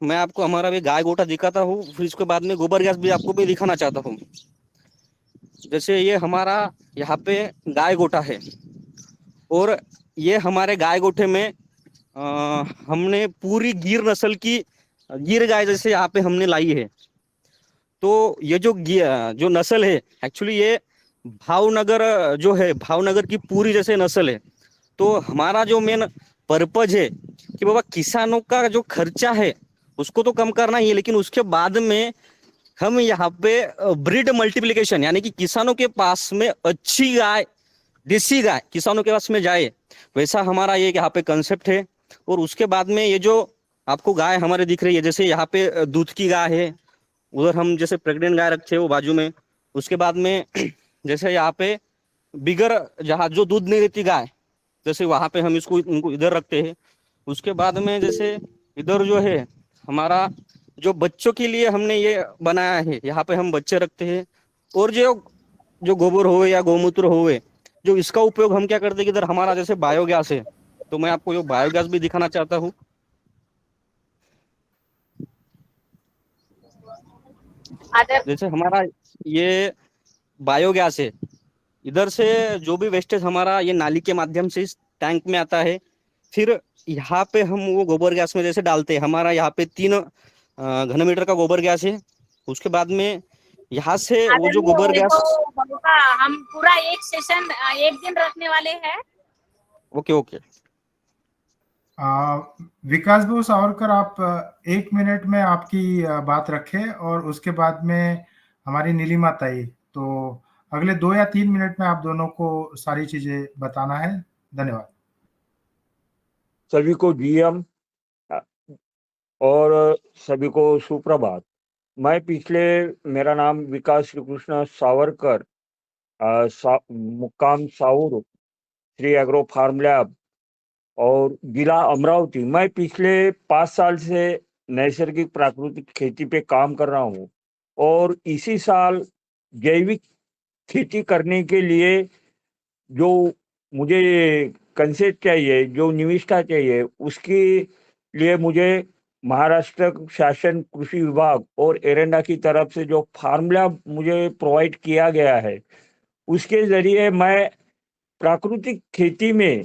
मैं आपको हमारा भी गाय गोठा दिखाता हूँ, फिर इसके बाद में गोबर गैस भी आपको भी दिखाना चाहता हूँ। जैसे ये हमारा यहाँ पे गाय गोठा है और ये हमारे गाय गोठे में हमने पूरी गिर नस्ल की गिर गाय जैसे यहाँ पे हमने लाई है। तो ये जो नस्ल है एक्चुअली ये भावनगर जो है, भावनगर की पूरी जैसे नस्ल है। तो हमारा जो मेन पर्पज है कि बाबा किसानों का जो खर्चा है उसको तो कम करना ही है, लेकिन उसके बाद में हम यहाँ पे ब्रीड मल्टीप्लिकेशन यानी कि किसानों के पास में अच्छी गाय, देसी गाय किसानों के पास में जाए, वैसा हमारा ये यहाँ पे कंसेप्ट है। और उसके बाद में ये जो आपको गाय हमारे दिख रही है, जैसे यहाँ पे दूध की गाय है, उधर हम जैसे प्रेग्नेंट गाय रखते हैं वो बाजू में। उसके बाद में जैसे यहाँ पे बिगर जहाँ जो दूध नहीं देती गाय, जैसे वहां पे हम इसको उनको इधर रखते हैं। उसके बाद में जैसे इधर जो है हमारा जो बच्चों के लिए हमने ये बनाया है, यहाँ पे हम बच्चे रखते हैं। और जो जो गोबर हो या गोमूत्र हो, जो इसका उपयोग हम क्या करते हैं कि इधर हमारा जैसे बायोगैस है, तो मैं आपको ये बायोगैस भी दिखाना चाहता हूँ। जैसे हमारा ये बायोगैस है, इधर से जो भी वेस्टेज हमारा ये नाली के माध्यम से इस टैंक में आता है, फिर यहाँ पे हम वो गोबर गैस में जैसे डालते हैं। हमारा यहाँ पे 3 घन मीटर का गोबर गैस है। उसके बाद में यहाँ से वो जो गोबर गैस, हम पूरा एक सेशन एक दिन रखने वाले हैं। Okay okay. विकास भाऊ सावरकर, आप 1 मिनट में आपकी बात रखें और उसके बाद में हमारी नीलिमा ताई, तो अगले 2 या 3 मिनट में आप दोनों को सारी चीजें बताना है। धन्यवाद। सभी को जीएम और सभी को सुप्रभात। मेरा नाम विकास श्री कृष्ण सावरकर, मुक्काम Saur, Shri agro farm lab और जिला अमरावती। मैं पिछले 5 साल से नैसर्गिक प्राकृतिक खेती पे काम कर रहा हूँ और इसी साल जैविक खेती करने के लिए जो मुझे कंसेप्ट चाहिए, जो निविष्ठा चाहिए, उसके लिए मुझे महाराष्ट्र शासन कृषि विभाग और एरेंडा की तरफ से जो फार्म लैब मुझे प्रोवाइड किया गया है, उसके जरिए मैं प्राकृतिक खेती में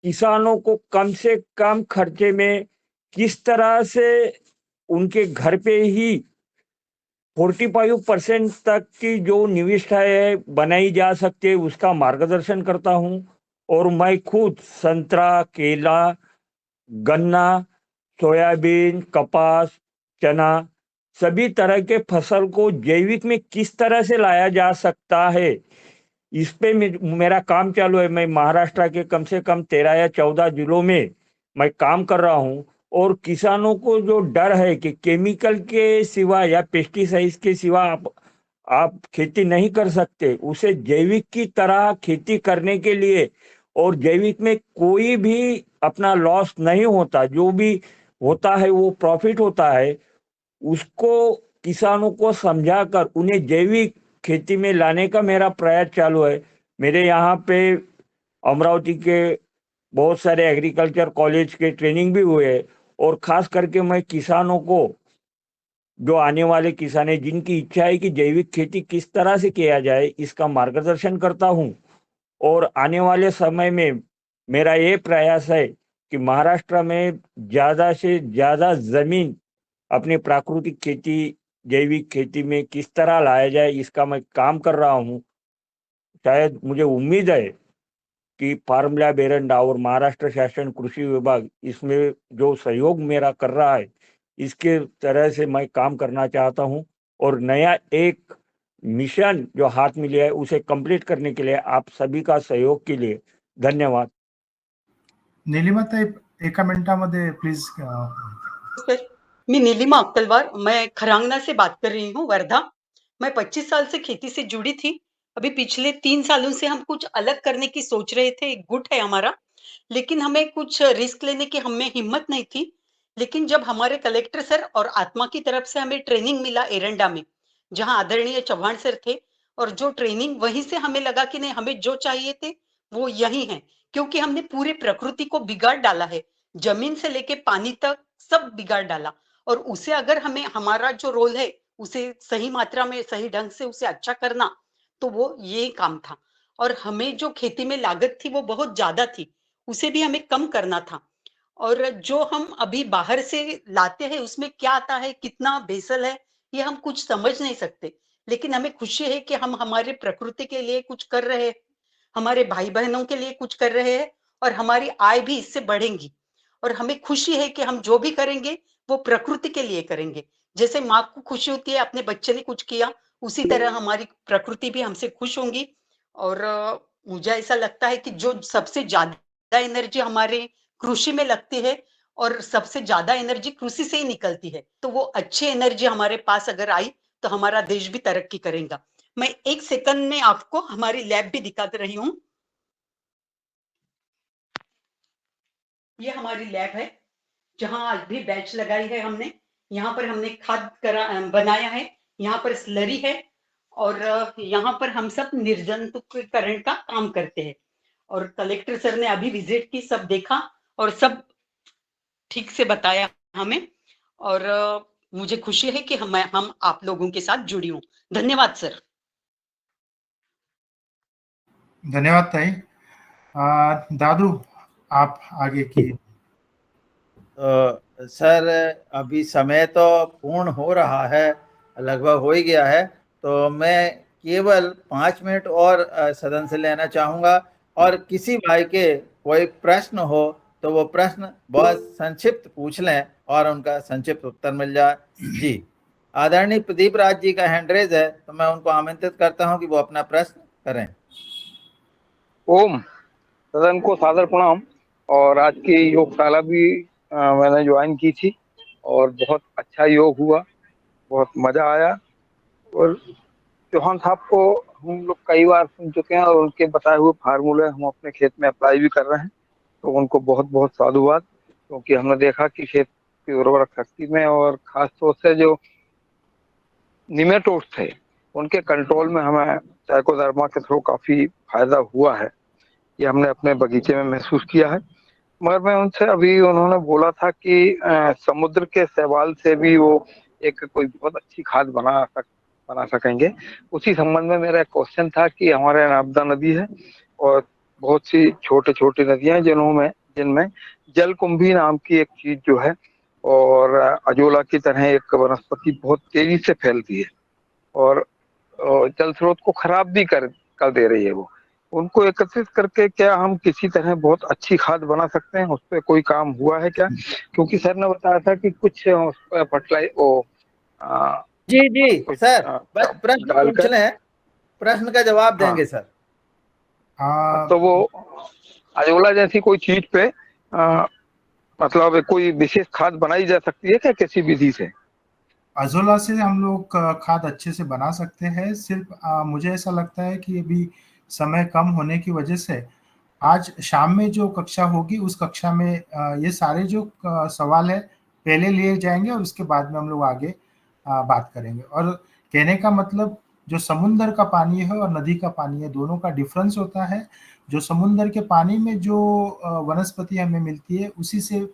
किसानों को कम से कम खर्चे में किस तरह से उनके घर पे ही 45% तक की जो निविष्ठाएं बनाई जा सकती है उसका मार्गदर्शन करता हूं। और मैं खुद संतरा, केला, गन्ना, सोयाबीन, कपास, चना, सभी तरह के फसल को जैविक में किस तरह से लाया जा सकता है, इस पे मेरा काम चालू है। मैं महाराष्ट्र के कम से कम 13 या 14 जिलों में मैं काम कर रहा हूं। और किसानों को जो डर है कि केमिकल के सिवा या पेस्टिसाइड्स के सिवा आप खेती नहीं कर सकते, उसे जैविक की तरह खेती करने के लिए, और जैविक में कोई भी अपना लॉस नहीं होता, जो भी होता है वो प्रॉफिट होता है, उसको किसानों को समझाकर उन्हें जैविक खेती में लाने का मेरा प्रयास चालू है। मेरे यहाँ पे अमरावती के बहुत सारे एग्रीकल्चर कॉलेज के ट्रेनिंग भी हुए, और खास करके मैं किसानों को, जो आने वाले किसान हैं जिनकी इच्छा है कि जैविक खेती किस तरह से किया जाए, इसका मार्गदर्शन करता हूं। और आने वाले समय में मेरा ये प्रयास है कि महाराष्ट्र में ज़्यादा से ज़्यादा ज़मीन अपनी प्राकृतिक खेती, जैविक खेती में किस तरह लाया जाए, इसका मैं काम कर रहा हूँ। शायद मुझे उम्मीद है कि फार्म लैब एरंडा और महाराष्ट्र शासन कृषि विभाग इसमें जो सहयोग मेरा कर रहा है, इसके तरह से मैं काम करना चाहता हूं। और नया एक मिशन जो हाथ में लिया है उसे कंप्लीट करने के लिए आप सभी का सहयोग के लिए धन्यवाद। नीलिमाताई, एका मिनिटामध्ये प्लीज. सर, मी नीलिमा अक्कलवार, मैं खरांगना से बात कर रही हूँ, वर्धा। मैं 25 साल से खेती से जुड़ी थी। अभी पिछले 3 सालों से हम कुछ अलग करने की सोच रहे थे, एक गुट है हमारा, लेकिन हमें कुछ रिस्क लेने की हमें हिम्मत नहीं थी। लेकिन जब हमारे कलेक्टर सर और आत्मा की तरफ से हमें ट्रेनिंग मिला एरंडा में, जहाँ आदरणीय चौहान सर थे, और जो ट्रेनिंग वहीं से हमें लगा कि नहीं, हमें जो चाहिए थे वो यही है, क्योंकि हमने पूरी प्रकृति को बिगाड़ डाला है, जमीन से लेके पानी तक सब बिगाड़ डाला। और उसे अगर हमें, हमारा जो रोल है उसे सही मात्रा में, सही ढंग से उसे अच्छा करना, तो वो ये काम था। और हमें जो खेती में लागत थी वो बहुत ज्यादा थी, उसे भी हमें कम करना था। और जो हम अभी बाहर से लाते हैं उसमें क्या आता है, कितना भेसल है, ये हम कुछ समझ नहीं सकते। लेकिन हमें खुशी है कि हम हमारे प्रकृति के लिए कुछ कर रहे हैं, हमारे भाई बहनों के लिए कुछ कर रहे हैं, और हमारी आय भी इससे बढ़ेगी। और हमें खुशी है कि हम जो भी करेंगे वो प्रकृति के लिए करेंगे। जैसे माँ को खुशी होती है अपने बच्चे ने कुछ किया, उसी तरह हमारी प्रकृति भी हमसे खुश होंगी। और मुझे ऐसा लगता है कि जो सबसे ज्यादा एनर्जी हमारे कृषि में लगती है, और सबसे ज्यादा एनर्जी कृषि से ही निकलती है, तो वो अच्छी एनर्जी हमारे पास अगर आई तो हमारा देश भी तरक्की करेगा। मैं एक सेकंड में आपको हमारी लैब भी दिखा रही हूँ। ये हमारी लैब है, जहां आज भी बैच लगाई है हमने। यहाँ पर हमने खाद बनाया है, यहाँ पर स्लरी है, और यहाँ पर हम सब निर्जंतुकीकरण का काम करते हैं। और कलेक्टर सर ने अभी विजिट की, सब देखा और सब ठीक से बताया हमें। और मुझे खुशी है कि हम आप लोगों के साथ जुड़ी हूँ। धन्यवाद सर। धन्यवाद ताई. दादू, आप आगे की. तो सर, अभी समय तो पूर्ण हो रहा है, लगभग हो ही गया है, तो मैं केवल 5 मिनट और सदन से लेना चाहूँगा। और किसी भाई के कोई प्रश्न हो तो वो प्रश्न बहुत संक्षिप्त पूछ लें और उनका संक्षिप्त उत्तर मिल जाए। जी, आदरणीय प्रदीप राज जी का हैंड रेज है, तो मैं उनको आमंत्रित करता हूं कि वो अपना प्रश्न करें। ओम, सदन को सादर प्रणाम। और आज की योगशाला भी मैंने ज्वाइन की थी और बहुत अच्छा योग हुआ, बहुत मजा आया। और चौहान साहब को हम लोग कई बार सुन चुके हैं और उनके बताए हुए फार्मूले हम अपने खेत में अप्लाई भी कर रहे हैं, तो उनको बहुत बहुत साधुवाद। क्योंकि हमने देखा कि खेत की उर्वरक शक्ति में और खास तौर से जो निमेटोड्स थे उनके कंट्रोल में हमें ट्राइकोडर्मा के थ्रू काफी फायदा हुआ है, ये हमने अपने बगीचे में महसूस किया है। मगर मैं उनसे, अभी उन्होंने बोला था कि समुद्र के शैवाल से भी वो एक कोई बहुत अच्छी खाद बना सकेंगे। उसी संबंध में मेरा एक क्वेश्चन था कि हमारे नर्मदा नदी है और बहुत सी छोटे छोटी नदियां हैं जिनमें जलकुंभी नाम की एक चीज जो है, और अजोला की तरह एक वनस्पति बहुत तेजी से फैलती है और जल स्रोत को खराब भी कर दे रही है। वो उनको एकत्रित करके क्या हम किसी तरह बहुत अच्छी खाद बना सकते हैं? उस पर कोई काम हुआ है क्या? क्योंकि सर ने बताया था कि कुछ जी जी सर, बस प्रश्न पूछ लें, प्रश्न का जवाब देंगे सर। तो वो अजोला जैसी कोई चीज पे मतलब कोई विशेष खाद बनाई जा सकती है क्या किसी विधि से? अजोला से हम लोग खाद अच्छे से बना सकते हैं। सिर्फ मुझे ऐसा लगता है कि अभी समय कम होने की वजह से आज शाम में जो कक्षा होगी उस कक्षा में ये सारे जो सवाल है पहले लिए जाएंगे और उसके बाद में हम लोग आगे बात करेंगे। और कहने का मतलब जो समुंदर का पानी है और नदी का पानी है, दोनों का डिफरेंस होता है। जो समुंदर के पानी में जो वनस्पति हमें मिलती है उसी से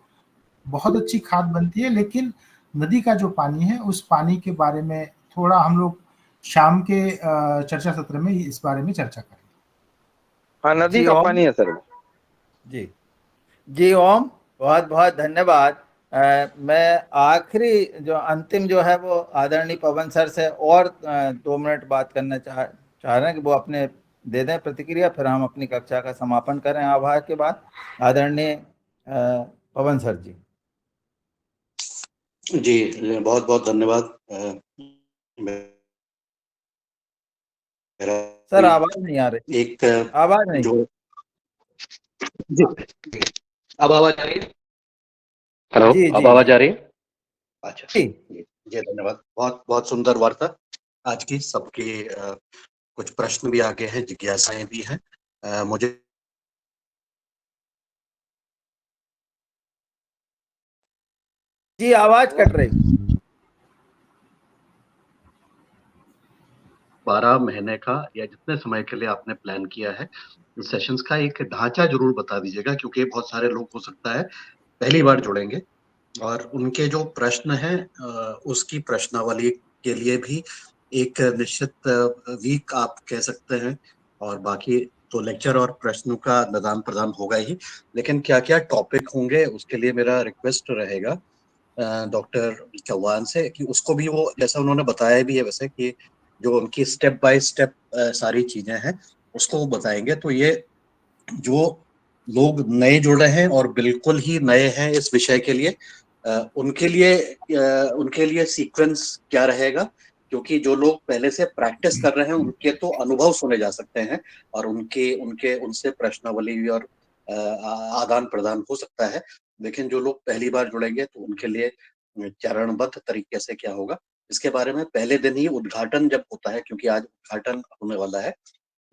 बहुत अच्छी खाद बनती है, लेकिन नदी का जो पानी है उस पानी के बारे में थोड़ा हम लोग शाम के चर्चा सत्र में इस बारे में चर्चा करेंगे। हाँ, नदी जी का ओम। पानी है सर। जी जी ओम, बहुत बहुत धन्यवाद। मैं आखिरी जो अंतिम जो है वो आदरणीय पवन सर से और 2 मिनट बात करना चाह रहे हैं कि वो अपने दे दें प्रतिक्रिया, फिर हम अपनी कक्षा का समापन करें आभार के बाद। आदरणीय पवन सर जी। जी बहुत बहुत धन्यवाद। सर आवाज नहीं आ रही, एक आवाज नहीं। जो जी अब आवाज आ रही है? हेलो, जी अब जी आवाज आ रही है? अच्छा जी जी धन्यवाद। बहुत बहुत सुंदर वार्ता आज की। सबकी कुछ प्रश्न भी आगे हैं, जिज्ञासाएं भी हैं। मुझे जी आवाज कट रही। 12 महीने का या जितने समय के लिए आपने प्लान किया है सेशंस का एक ढांचा जरूर बता दीजिएगा, क्योंकि बहुत सारे लोग हो सकता है पहली बार जुड़ेंगे और उनके जो प्रश्न हैं उसकी प्रश्नावली के लिए भी एक निश्चित वीक आप कह सकते हैं, और बाकी तो लेक्चर और प्रश्नों का आदान प्रदान होगा ही, लेकिन क्या क्या टॉपिक होंगे उसके लिए मेरा रिक्वेस्ट रहेगा डॉक्टर चौहान से कि उसको भी वो जैसा उन्होंने बताया भी है वैसे कि जो उनकी स्टेप बाय स्टेप सारी चीजें हैं उसको वो बताएंगे। तो ये जो लोग नए जुड़ रहे हैं और बिल्कुल ही नए हैं इस विषय के लिए उनके लिए सीक्वेंस क्या रहेगा, क्योंकि जो लोग पहले से प्रैक्टिस कर रहे हैं उनके तो अनुभव सुने जा सकते हैं और उनके उनके उनसे प्रश्नावली और आदान प्रदान हो सकता है, लेकिन जो लोग पहली बार जुड़ेंगे तो उनके लिए चरणबद्ध तरीके से क्या होगा इसके बारे में पहले दिन ही उद्घाटन जब होता है, क्योंकि आज उद्घाटन होने वाला है,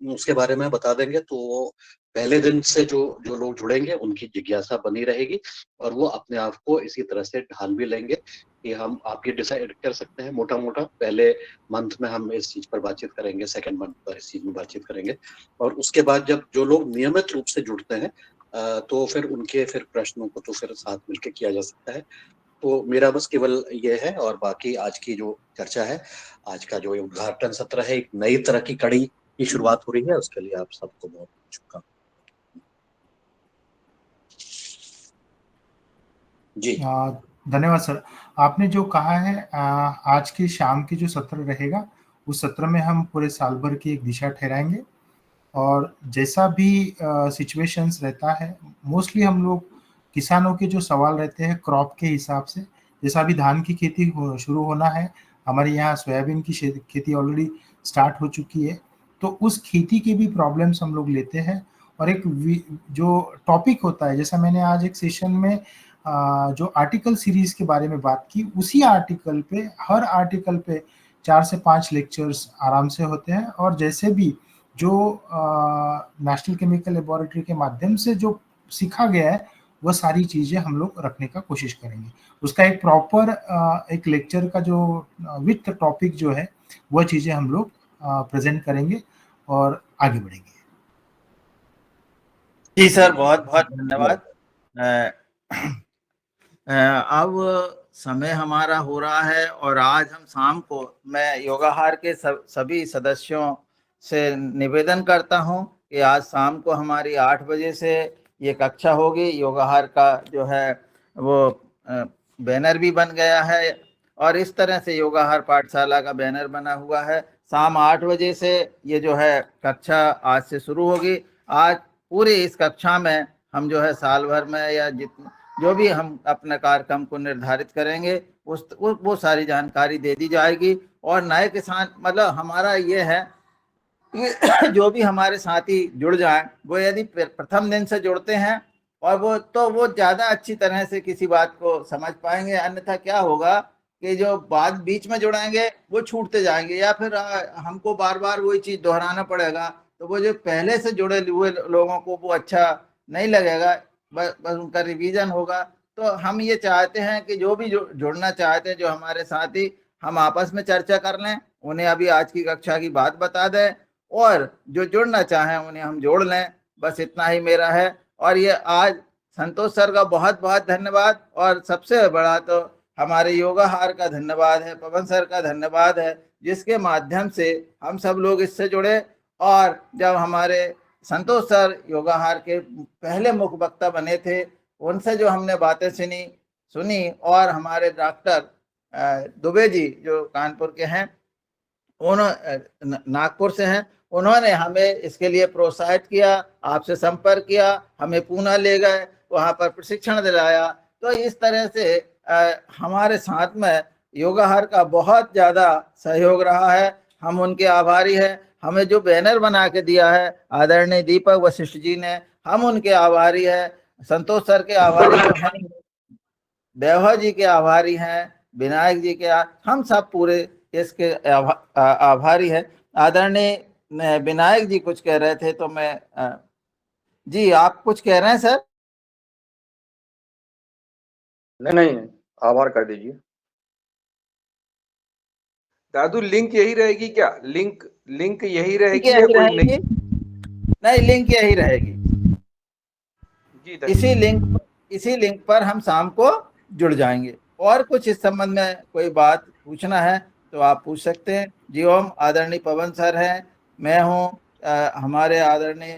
उसके बारे में बता देंगे। तो पहले दिन से जो जो लोग जुड़ेंगे उनकी जिज्ञासा बनी रहेगी और वो अपने आप को इसी तरह से ढाल भी लेंगे कि हम आप ये डिसाइड कर सकते हैं मोटा मोटा पहले मंथ में हम इस चीज पर बातचीत करेंगे, सेकंड मंथ पर इस चीज में बातचीत करेंगे, और उसके बाद जब जो लोग नियमित रूप से जुड़ते हैं तो फिर उनके फिर प्रश्नों को तो फिर साथ मिलकर किया जा सकता है। तो मेरा बस केवल ये है, और बाकी आज की जो चर्चा है, आज का जो उद्घाटन सत्र है, एक नई तरह की कड़ी की शुरुआत हो रही है, उसके लिए आप सबको बहुत शुभकामनाएं। जी धन्यवाद सर। आपने जो कहा है आज की शाम की जो सत्र रहेगा उस सत्र में हम पूरे साल भर की एक दिशा ठहराएंगे और जैसा भी सिचुएशंस रहता है, मोस्टली हम लोग किसानों के जो सवाल रहते हैं क्रॉप के हिसाब से, जैसा अभी धान की खेती शुरू होना है, हमारे यहाँ सोयाबीन की खेती ऑलरेडी स्टार्ट हो चुकी है, तो उस खेती के भी प्रॉब्लम्स हम लोग लेते हैं और एक जो टॉपिक होता है, जैसा मैंने आज एक सेशन में जो आर्टिकल सीरीज के बारे में बात की, उसी आर्टिकल पे हर आर्टिकल पे 4 से 5 लेक्चर्स आराम से होते हैं और जैसे भी जो नेशनल केमिकल लेबोरेटरी के माध्यम से जो सीखा गया है वह सारी चीजें हम लोग रखने का कोशिश करेंगे। उसका एक प्रॉपर एक लेक्चर का जो विथ टॉपिक जो है वह चीजें हम लोग प्रेजेंट करेंगे और आगे बढ़ेंगे। जी सर, बहुत बहुत धन्यवाद। अब समय हमारा हो रहा है और आज हम शाम को मैं योगाहार के सभी सदस्यों से निवेदन करता हूं कि आज शाम को हमारी 8 बजे से ये कक्षा होगी। योगाहार का जो है वो बैनर भी बन गया है और इस तरह से योगाहार पाठशाला का बैनर बना हुआ है। शाम 8 बजे से ये जो है कक्षा आज से शुरू होगी। आज पूरी इस कक्षा में हम जो है साल भर में या जो भी हम अपने कार्यक्रम को निर्धारित करेंगे वो सारी जानकारी दे दी जाएगी। और नए किसान मतलब हमारा ये है कि जो भी हमारे साथी जुड़ जाएं, वो यदि प्रथम दिन से जुड़ते हैं और वो ज़्यादा अच्छी तरह से किसी बात को समझ पाएंगे। अन्यथा क्या होगा कि जो बात बीच में जुड़ाएंगे वो छूटते जाएंगे या फिर हमको बार बार वही चीज़ दोहराना पड़ेगा, तो वो जो पहले से जुड़े हुए लोगों को वो अच्छा नहीं लगेगा, बस उनका रिवीजन होगा। तो हम ये चाहते हैं कि जो भी जुड़ना चाहते हैं, जो हमारे साथी, हम आपस में चर्चा कर लें, उन्हें अभी आज की कक्षा की बात बता दें और जो जुड़ना चाहें उन्हें हम जोड़ लें। बस इतना ही मेरा है। और ये आज संतोष सर का बहुत बहुत धन्यवाद, और सबसे बड़ा तो हमारे योगाहार का धन्यवाद है, पवन सर का धन्यवाद है, जिसके माध्यम से हम सब लोग इससे जुड़े। और जब हमारे संतोष सर योगाहार के पहले मुख्य वक्ता बने थे, उनसे जो हमने बातें सुनी और हमारे डॉक्टर दुबे जी जो कानपुर के हैं, उन्होंने नागपुर से हैं, उन्होंने हमें इसके लिए प्रोत्साहित किया, आपसे संपर्क किया, हमें पूना ले गए, वहाँ पर प्रशिक्षण दिलाया। तो इस तरह से हमारे साथ में योगाहार का बहुत ज़्यादा सहयोग रहा है। हम उनके आभारी हैं। हमें जो बैनर बना के दिया है आदरणीय दीपक वशिष्ठ जी ने, हम उनके आभारी हैं। संतोष सर के आभारी तो हैं, देवा जी के आभारी हैं, विनायक जी के, हम सब पूरे इसके आभारी हैं। आदरणीय विनायक जी कुछ कह रहे थे, तो मैं जी आप कुछ कह रहे हैं सर? नहीं, आभार कर दीजिए। दादू लिंक यही रहेगी क्या? लिंक यही रहेगी या यही कोई रहेगी? नहीं, लिंक यही रहेगी जी। इसी लिंक पर हम शाम को जुड़ जाएंगे। और कुछ इस संबंध में कोई बात पूछना है तो आप पूछ सकते हैं। जी ओम। आदरणीय पवन सर हैं, मैं हूँ, हमारे आदरणीय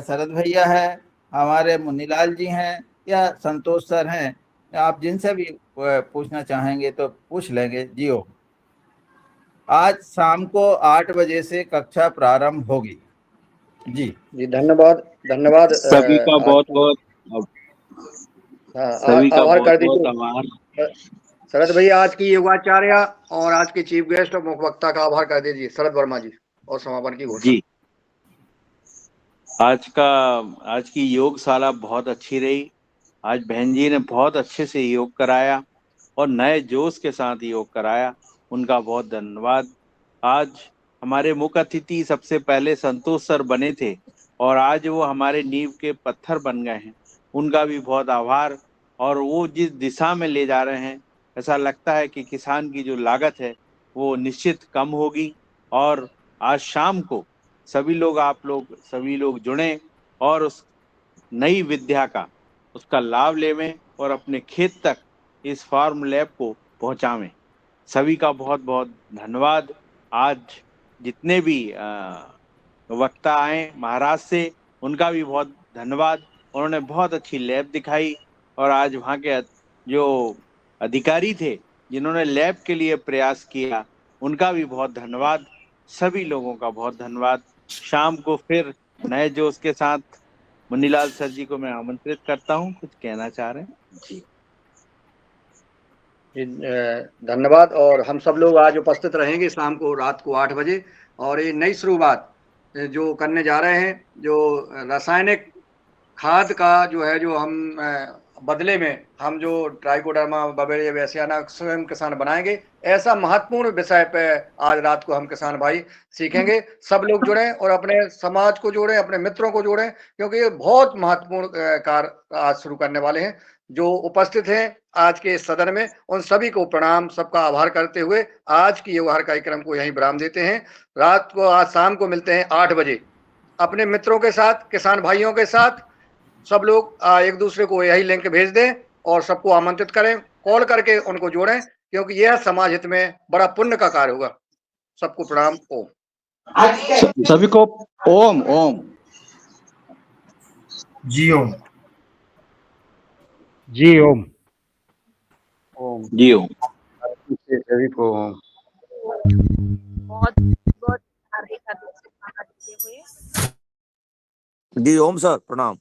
शरद भैया है, हमारे मुन्नीलाल जी हैं, या संतोष सर हैं, आप जिनसे भी पूछना चाहेंगे तो पूछ लेंगे। जी ओम। आज शाम को 8 बजे से कक्षा प्रारंभ होगी। जी धन्यवाद सभी का बहुत बहुत आभार कर दीजिए आभार। शरद भैया, आज की योगाचार्य और आज के चीफ गेस्ट और मुख्य वक्ता का आभार कर दीजिए शरद वर्मा जी, और समापन की घोषणा। जी, आज की योगशाला बहुत अच्छी रही। आज बहन जी ने बहुत अच्छे से योग कराया और नए जोश के साथ योग कराया, उनका बहुत धन्यवाद। आज हमारे मुख्य अतिथि सबसे पहले संतोष सर बने थे और आज वो हमारे नींव के पत्थर बन गए हैं, उनका भी बहुत आभार। और वो जिस दिशा में ले जा रहे हैं, ऐसा लगता है कि किसान की जो लागत है वो निश्चित कम होगी। और आज शाम को सभी लोग जुड़ें और उस नई विद्या का उसका लाभ लेवें और अपने खेत तक इस फार्म लैब को पहुंचावें। सभी का बहुत बहुत धन्यवाद। आज जितने भी वक्ता आए महाराष्ट्र से, उनका भी बहुत धन्यवाद। उन्होंने बहुत अच्छी लैब दिखाई और आज वहाँ के जो अधिकारी थे जिन्होंने लैब के लिए प्रयास किया, उनका भी बहुत धन्यवाद। सभी लोगों का बहुत धन्यवाद। शाम को फिर नए जोश के साथ मुन्नीलाल सर जी को मैं आमंत्रित करता हूँ, कुछ कहना चाह रहे हैं जी। धन्यवाद। और हम सब लोग आज उपस्थित रहेंगे शाम को रात को 8 बजे, और ये नई शुरुआत जो करने जा रहे हैं, जो रासायनिक खाद का जो है, जो हम बदले में हम जो ट्राइकोडर्मा बवेरिया बैसियाना स्वयं किसान बनाएंगे, ऐसा महत्वपूर्ण विषय पे आज रात को हम किसान भाई सीखेंगे। सब लोग जुड़ें और अपने समाज को जोड़ें, अपने मित्रों को जोड़ें, क्योंकि ये बहुत महत्वपूर्ण कार्य आज शुरू करने वाले हैं। जो उपस्थित हैं आज के सदन में, उन सभी को प्रणाम, सबका आभार करते हुए आज की योगाहार कार्यक्रम को यहीं विराम देते हैं। रात को आज शाम को मिलते हैं 8 बजे अपने मित्रों के साथ, किसान भाइयों के साथ। सब लोग एक दूसरे को यही लिंक भेज दें और सबको आमंत्रित करें, कॉल करके उनको जोड़ें, क्योंकि यह समाज हित में बड़ा पुण्य का कार्य होगा। सबको प्रणाम। ओम। सभी को ओम ओम। जी ओम। जी ओम। ओम। जी ओम। सभी को ओम। बहुत बहुत हार्दिक हुए। जी ओम सर, प्रणाम।